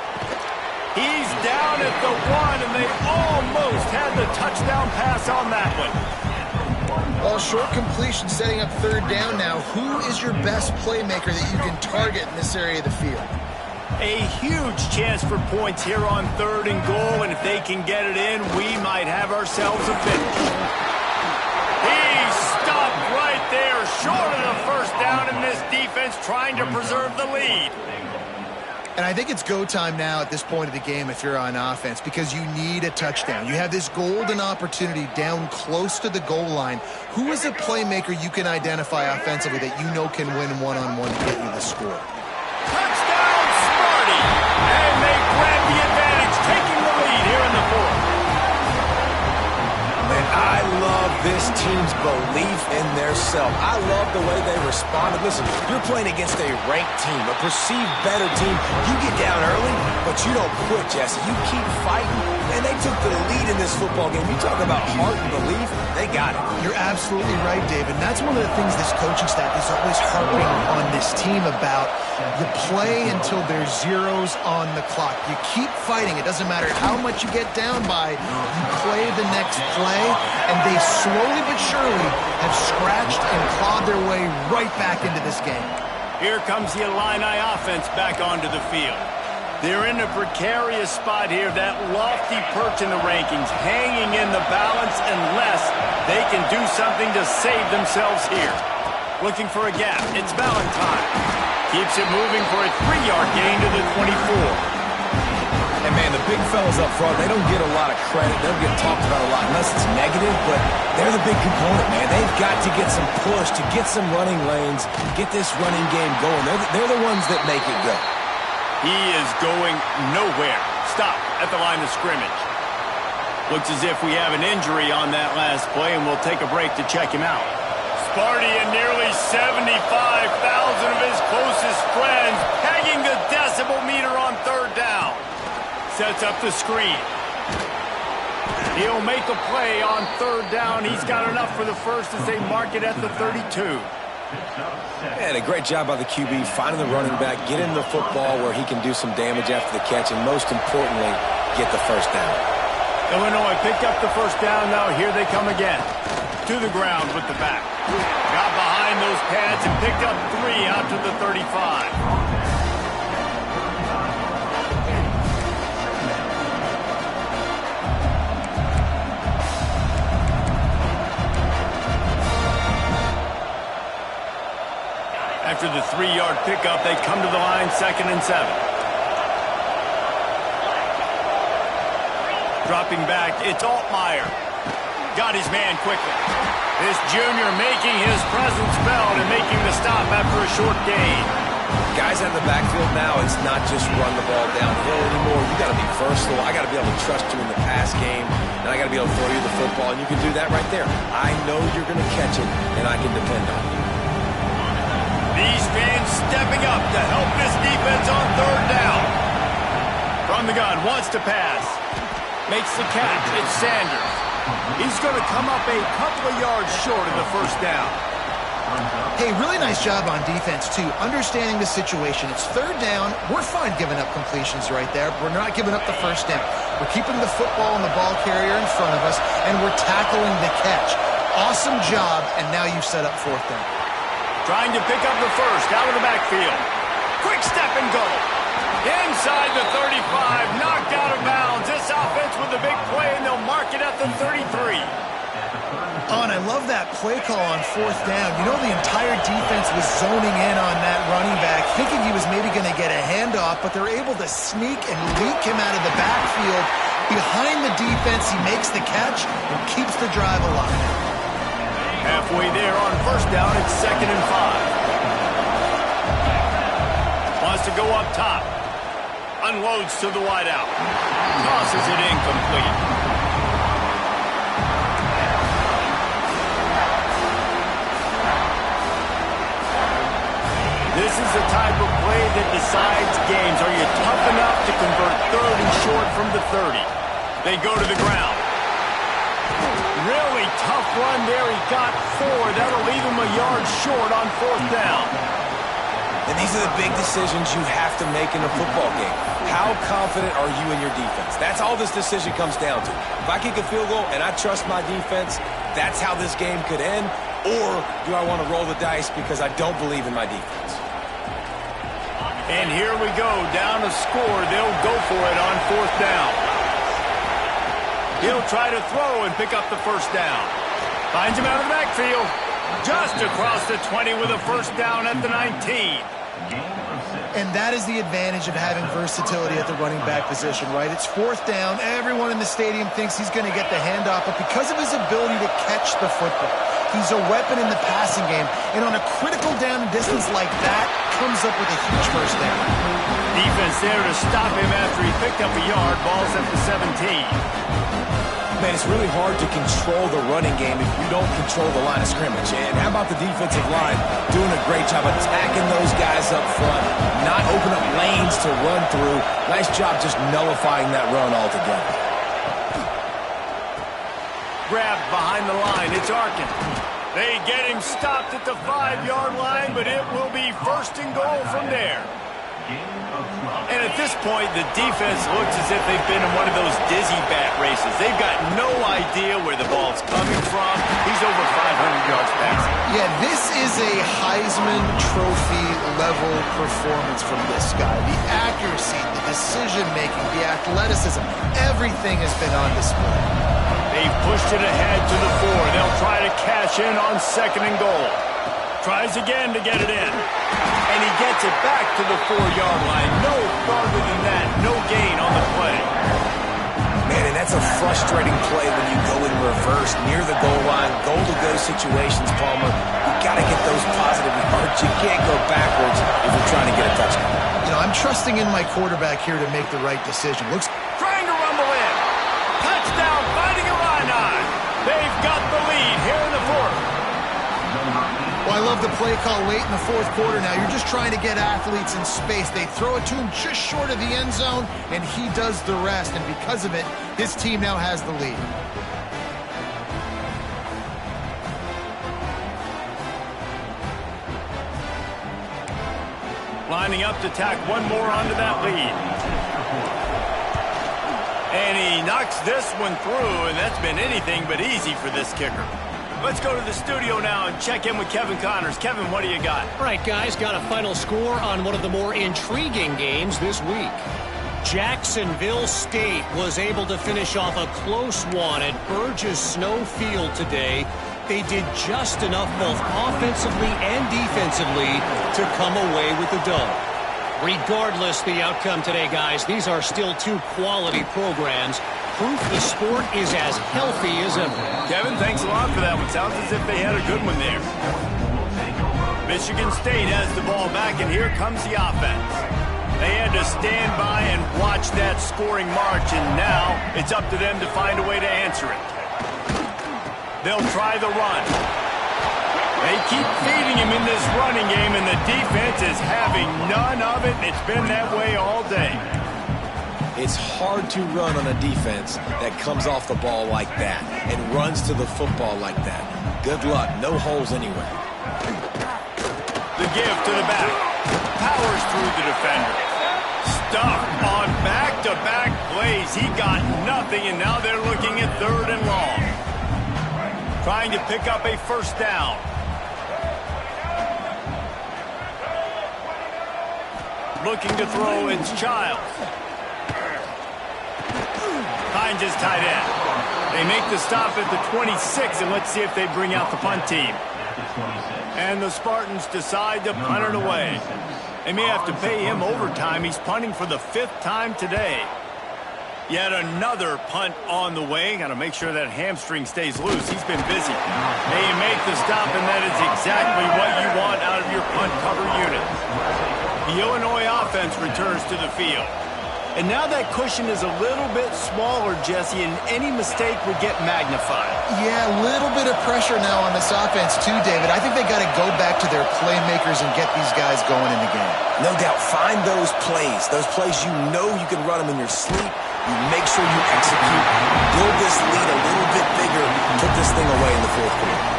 He's down at the 1, and they almost had the touchdown pass on that one. Well, short completion setting up third down now. Who is your best playmaker that you can target in this area of the field? A huge chance for points here on third and goal, and if they can get it in, we might have ourselves a finish. He stopped right there, short of the first down, and this defense trying to preserve the lead. And I think it's go time now at this point of the game if you're on offense because you need a touchdown. You have this golden opportunity down close to the goal line. Who is a playmaker you can identify offensively that you know can win one-on-one to get you the score? Touchdown, Sparty! And they grab the advantage, taking the lead here in the fourth. Man, I love this team's belief in their self. I love the way they responded. Listen, you're playing against a ranked team, a perceived better team. You get down early, but you don't quit, Jesse. You keep fighting, and they took the lead in this football game. You talk about heart and belief, they got it. You're absolutely right, David. And that's one of the things this coaching staff is always harping on this team about. You play until there's zeros on the clock. You keep fighting. It doesn't matter how much you get down by. You play the next play, and they slowly but surely have scratched and clawed their way right back into this game. Here comes the Illini offense back onto the field. They're in a precarious spot here, that lofty perch in the rankings, hanging in the balance unless they can do something to save themselves here. Looking for a gap. It's Valentine. Keeps it moving for a 3-yard gain to the 24. And, man, the big fellas up front, they don't get a lot of credit. They don't get talked about a lot unless it's negative, but they're the big component, man. They've got to get some push, to get some running lanes, get this running game going. They're the ones that make it go. He is going nowhere. Stop at the line of scrimmage. Looks as if we have an injury on that last play, and we'll take a break to check him out. Sparty and nearly 75,000 of his closest friends pegging the decibel meter on third down. Sets up the screen. He'll make a play on third down. He's got enough for the first as they mark it at the 32. And a great job by the QB finding the running back, getting the football where he can do some damage after the catch, and most importantly, get the first down. Illinois picked up the first down. Now here they come again. To the ground with the back. Got behind those pads and picked up 3 out to the 35. After the 3-yard pickup, they come to the line 2nd and 7. Dropping back, it's Altmaier. Got his man quickly. This junior making his presence felt and making the stop after a short gain. Guys out of the backfield now, it's not just run the ball downhill anymore. You got to be versatile. I got to be able to trust you in the pass game, and I got to be able to throw you the football, and you can do that right there. I know you're going to catch it, and I can depend on you. These fans stepping up to help this defense on 3rd down. From the gun, wants to pass. Makes the catch. It's Sanders. He's going to come up a couple of yards short of the 1st down. Hey, really nice job on defense, too. Understanding the situation. It's 3rd down. We're fine giving up completions right there. We're not giving up the 1st down. We're keeping the football and the ball carrier in front of us, and we're tackling the catch. Awesome job, and now you've set up 4th down. Trying to pick up the 1st out of the backfield. Quick step and go. Inside the 35, knocked out of bounds. This offense with a big play, and they'll mark it at the 33. Oh, and I love that play call on 4th down. You know, the entire defense was zoning in on that running back, thinking he was maybe going to get a handoff, but they're able to sneak and leak him out of the backfield. Behind the defense, he makes the catch and keeps the drive alive. Halfway there on 1st down, it's 2nd and 5. Wants to go up top. Unloads to the wideout. Tosses it incomplete. This is the type of play that decides games. Are you tough enough to convert 3rd and short from the 30? They go to the ground. Really tough run there. He got 4. That'll leave him a yard short on 4th down. And these are the big decisions you have to make in a football game. How confident are you in your defense? That's all this decision comes down to. If I kick a field goal and I trust my defense, that's how this game could end. Or do I want to roll the dice because I don't believe in my defense? And here we go, down to score. They'll go for it on 4th down. He'll try to throw and pick up the 1st down. Finds him out of the backfield. Just across the 20 with a 1st down at the 19. And that is the advantage of having versatility at the running back position, right? It's 4th down. Everyone in the stadium thinks he's going to get the handoff, but because of his ability to catch the football, he's a weapon in the passing game. And on a critical down and distance like that, comes up with a huge 1st down. Defense there to stop him after he picked up a yard. Ball's at the 17. Man, it's really hard to control the running game if you don't control the line of scrimmage. And how about the defensive line doing a great job attacking those guys up front, not open up lanes to run through. Nice job just nullifying that run altogether. Grabbed behind the line. It's Arkin. They get him stopped at the 5-yard line, but it will be 1st and goal from there. And at this point, the defense looks as if they've been in one of those dizzy bat races. They've got no idea where the ball's coming from. He's over 500 yards passing. Yeah, this is a Heisman Trophy level performance from this guy. The accuracy, the decision-making, the athleticism, everything has been on display. They've pushed it ahead to the 4. They'll try to cash in on 2nd and goal. Tries again to get it in. And he gets it back to the 4-yard line. No farther than that. No gain on the play. Man, and that's a frustrating play when you go in reverse near the goal line. Goal-to-go situations, Palmer. You got to get those positive yards. You can't go backwards if you're trying to get a touchdown. You know, I'm trusting in my quarterback here to make the right decision. Looks trying to rumble in. Touchdown, fighting Illini. They've got the lead here in the 4th. Well, I love the play call late in the 4th quarter now. You're just trying to get athletes in space. They throw it to him just short of the end zone, and he does the rest. And because of it, his team now has the lead. Lining up to tack one more onto that lead. And he knocks this one through, and that's been anything but easy for this kicker. Let's go to the studio now and check in with Kevin Connors. Kevin, what do you got? All right, guys, got a final score on one of the more intriguing games this week. Jacksonville State was able to finish off a close one at Burgess Snow Field today. They did just enough both offensively and defensively to come away with the dub. Regardless the outcome today, guys, these are still two quality programs. Proof the sport is as healthy as ever. Kevin, thanks a lot for that one. Sounds as if they had a good one there. Michigan State has the ball back, and here comes the offense. They had to stand by and watch that scoring march, and now it's up to them to find a way to answer it. They'll try the run. They keep feeding him in this running game, and the defense is having none of it. It's been that way all day. It's hard to run on a defense that comes off the ball like that and runs to the football like that. Good luck. No holes anywhere. The give to the back. Powers through the defender. Stuffed on back-to-back plays. He got nothing, and now they're looking at 3rd and long. Trying to pick up a first down. Looking to throw, it's Childs. Finds his tight end. They make the stop at the 26, and let's see if they bring out the punt team. And the Spartans decide to punt it away. They may have to pay him overtime. He's punting for the 5th time today. Yet another punt on the way. Got to make sure that hamstring stays loose. He's been busy. They make the stop, and that is exactly what you want out of your punt cover unit. The Illinois offense returns to the field. And now that cushion is a little bit smaller, Jesse, and any mistake would get magnified. Yeah, a little bit of pressure now on this offense too, David. I think they got to go back to their playmakers and get these guys going in the game. No doubt. Find those plays you know you can run them in your sleep. You make sure you execute. Build this lead a little bit bigger. Put this thing away in the 4th quarter.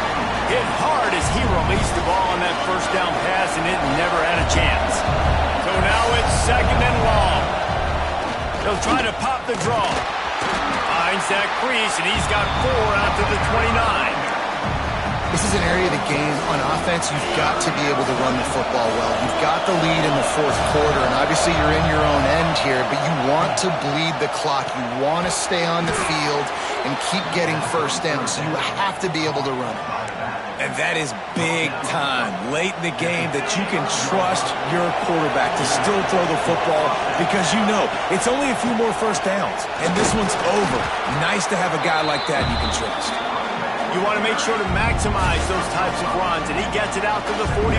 Hit hard as he released the ball on that first down pass, and it never had a chance. So now it's 2nd and long. They'll try to pop the draw. Finds that crease, and he's got 4 out to the 29. This is an area of the game on offense you've got to be able to run the football well. You've got the lead in the 4th quarter, and obviously you're in your own end here, but you want to bleed the clock. You want to stay on the field and keep getting first down, so you have to be able to run it. And that is big time, late in the game, that you can trust your quarterback to still throw the football because you know it's only a few more first downs, and this one's over. Nice to have a guy like that you can trust. You want to make sure to maximize those types of runs, and he gets it out to the 41.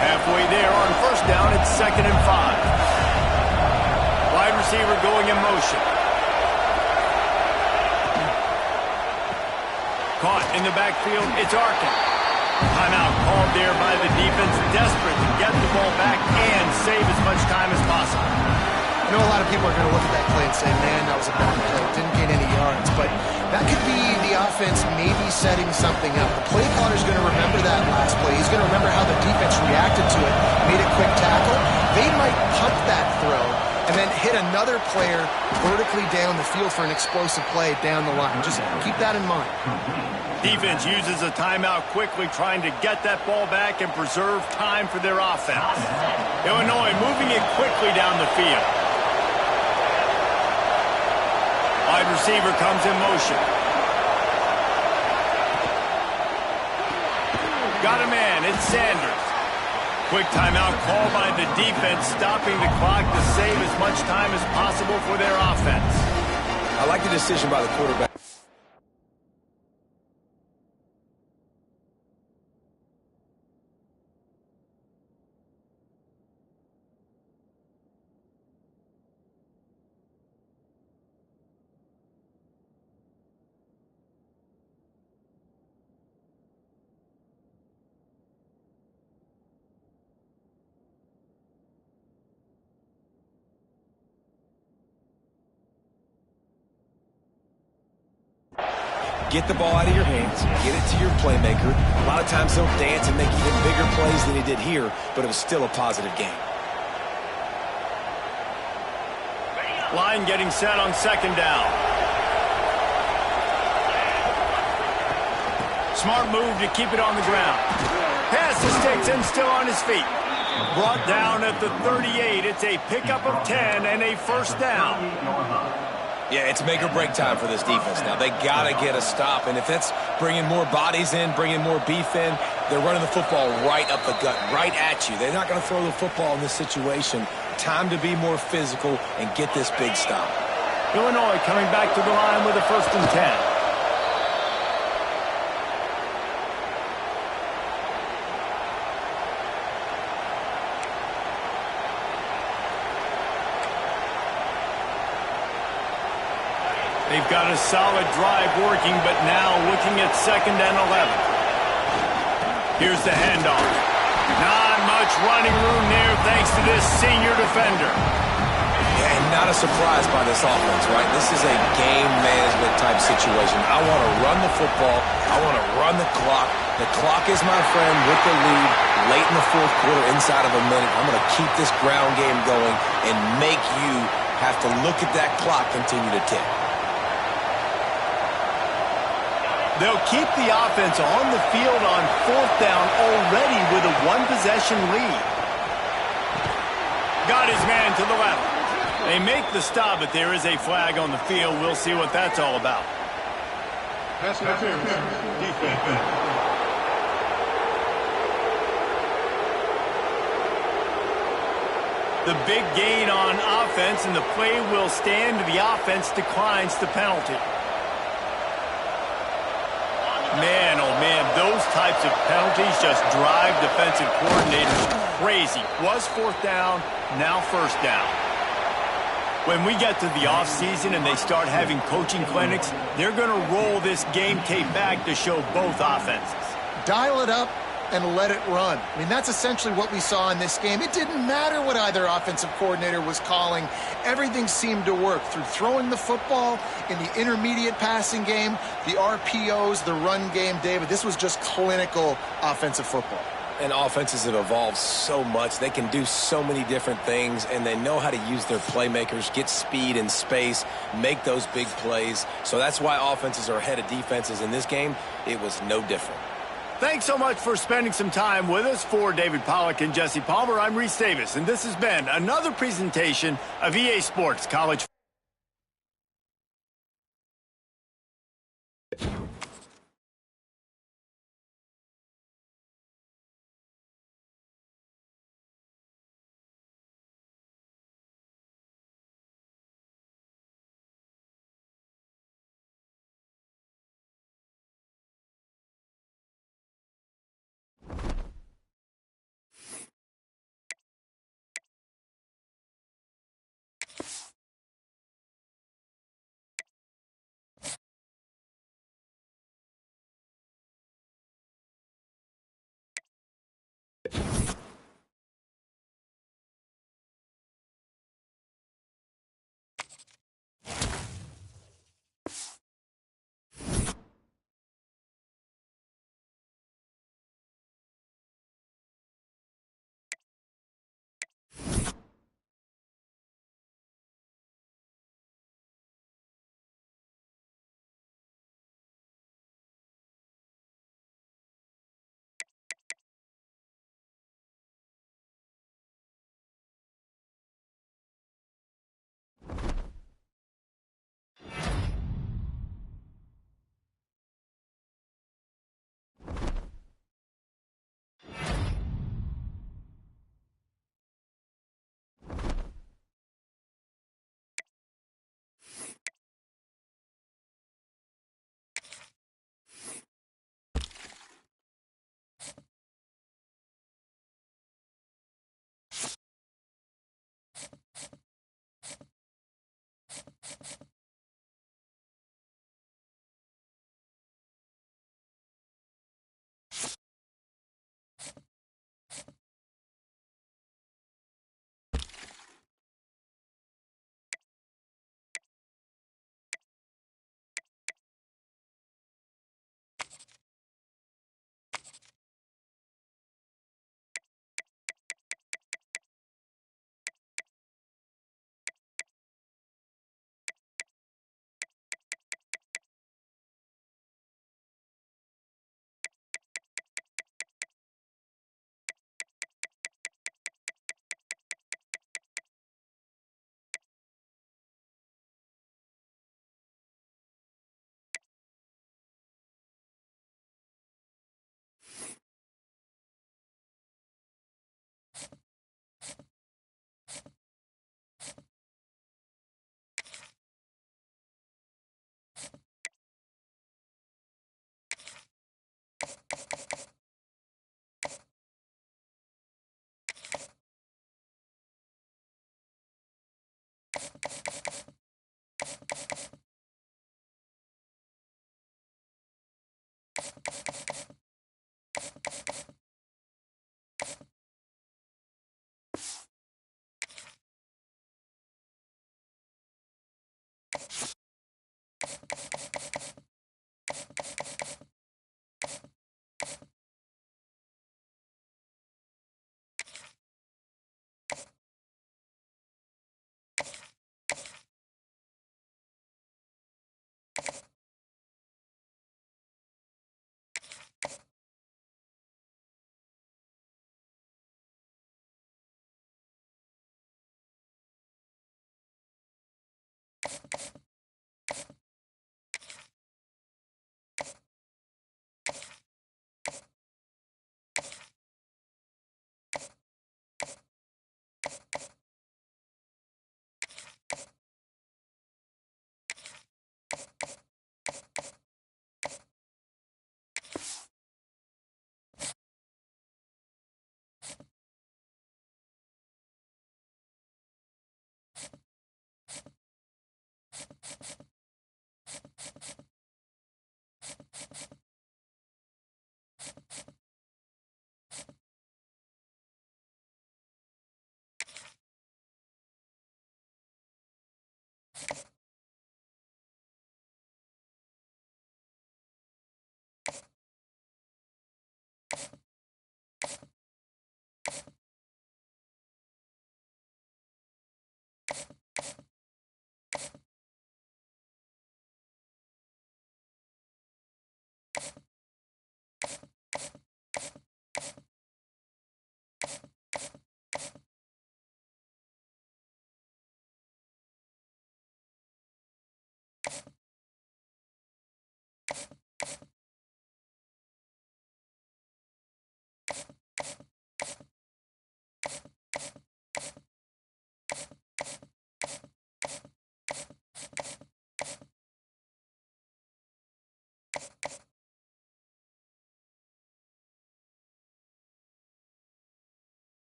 Halfway there on first down, it's 2nd and 5. Wide receiver going in motion. Caught in the backfield, it's Arkin. Timeout called there by the defense, desperate to get the ball back and save as much time as possible. I know a lot of people are going to look at that play and say, man, that was a bad play. Didn't gain any yards. But that could be the offense maybe setting something up. The play caller is going to remember that last play. He's going to remember how the defense reacted to it, made a quick tackle. They might pump that throw and then hit another player vertically down the field for an explosive play down the line. Just keep that in mind. Defense uses a timeout quickly, trying to get that ball back and preserve time for their offense. Illinois moving it quickly down the field. Wide receiver comes in motion. Got a man, it's Sanders. Quick timeout called by the defense, stopping the clock to save as much time as possible for their offense. I like the decision by the quarterback. Get the ball out of your hands, get it to your playmaker. A lot of times he'll dance and make even bigger plays than he did here, but it was still a positive game. Line getting set on 2nd down. Smart move to keep it on the ground. Pass to Stinson, still on his feet. Brought down at the 38. It's a pickup of 10 and a first down. Yeah, it's make or break time for this defense now. They got to get a stop, and if that's bringing more bodies in, bringing more beef in, they're running the football right up the gut, right at you. They're not going to throw the football in this situation. Time to be more physical and get this big stop. Illinois coming back to the line with a 1st and 10. They've got a solid drive working, but now looking at 2nd and 11. Here's the handoff. Not much running room there thanks to this senior defender. Yeah, and not a surprise by this offense, right? This is a game management type situation. I want to run the football. I want to run the clock. The clock is my friend with the lead late in the 4th quarter, inside of a minute. I'm going to keep this ground game going and make you have to look at that clock continue to tick. They'll keep the offense on the field on 4th down already with a 1-possession lead. Got his man to the left. They make the stop, but there is a flag on the field. We'll see what that's all about. Pass interference. Defense. The big gain on offense, and the play will stand. The offense declines the penalty. Man, oh man, those types of penalties just drive defensive coordinators crazy. Was 4th down, now 1st down. When we get to the offseason and they start having coaching clinics, they're going to roll this game tape back to show both offenses. Dial it up and let it run. I mean, that's essentially what we saw in this game. It didn't matter what either offensive coordinator was calling. Everything seemed to work through throwing the football in the intermediate passing game, the RPOs, the run game. David, this was just clinical offensive football. And offenses have evolved so much. They can do so many different things, and they know how to use their playmakers, get speed and space, make those big plays. So that's why offenses are ahead of defenses. In this game, it was no different. Thanks so much for spending some time with us. For David Pollack and Jesse Palmer, I'm Reese Davis, and this has been another presentation of EA Sports College.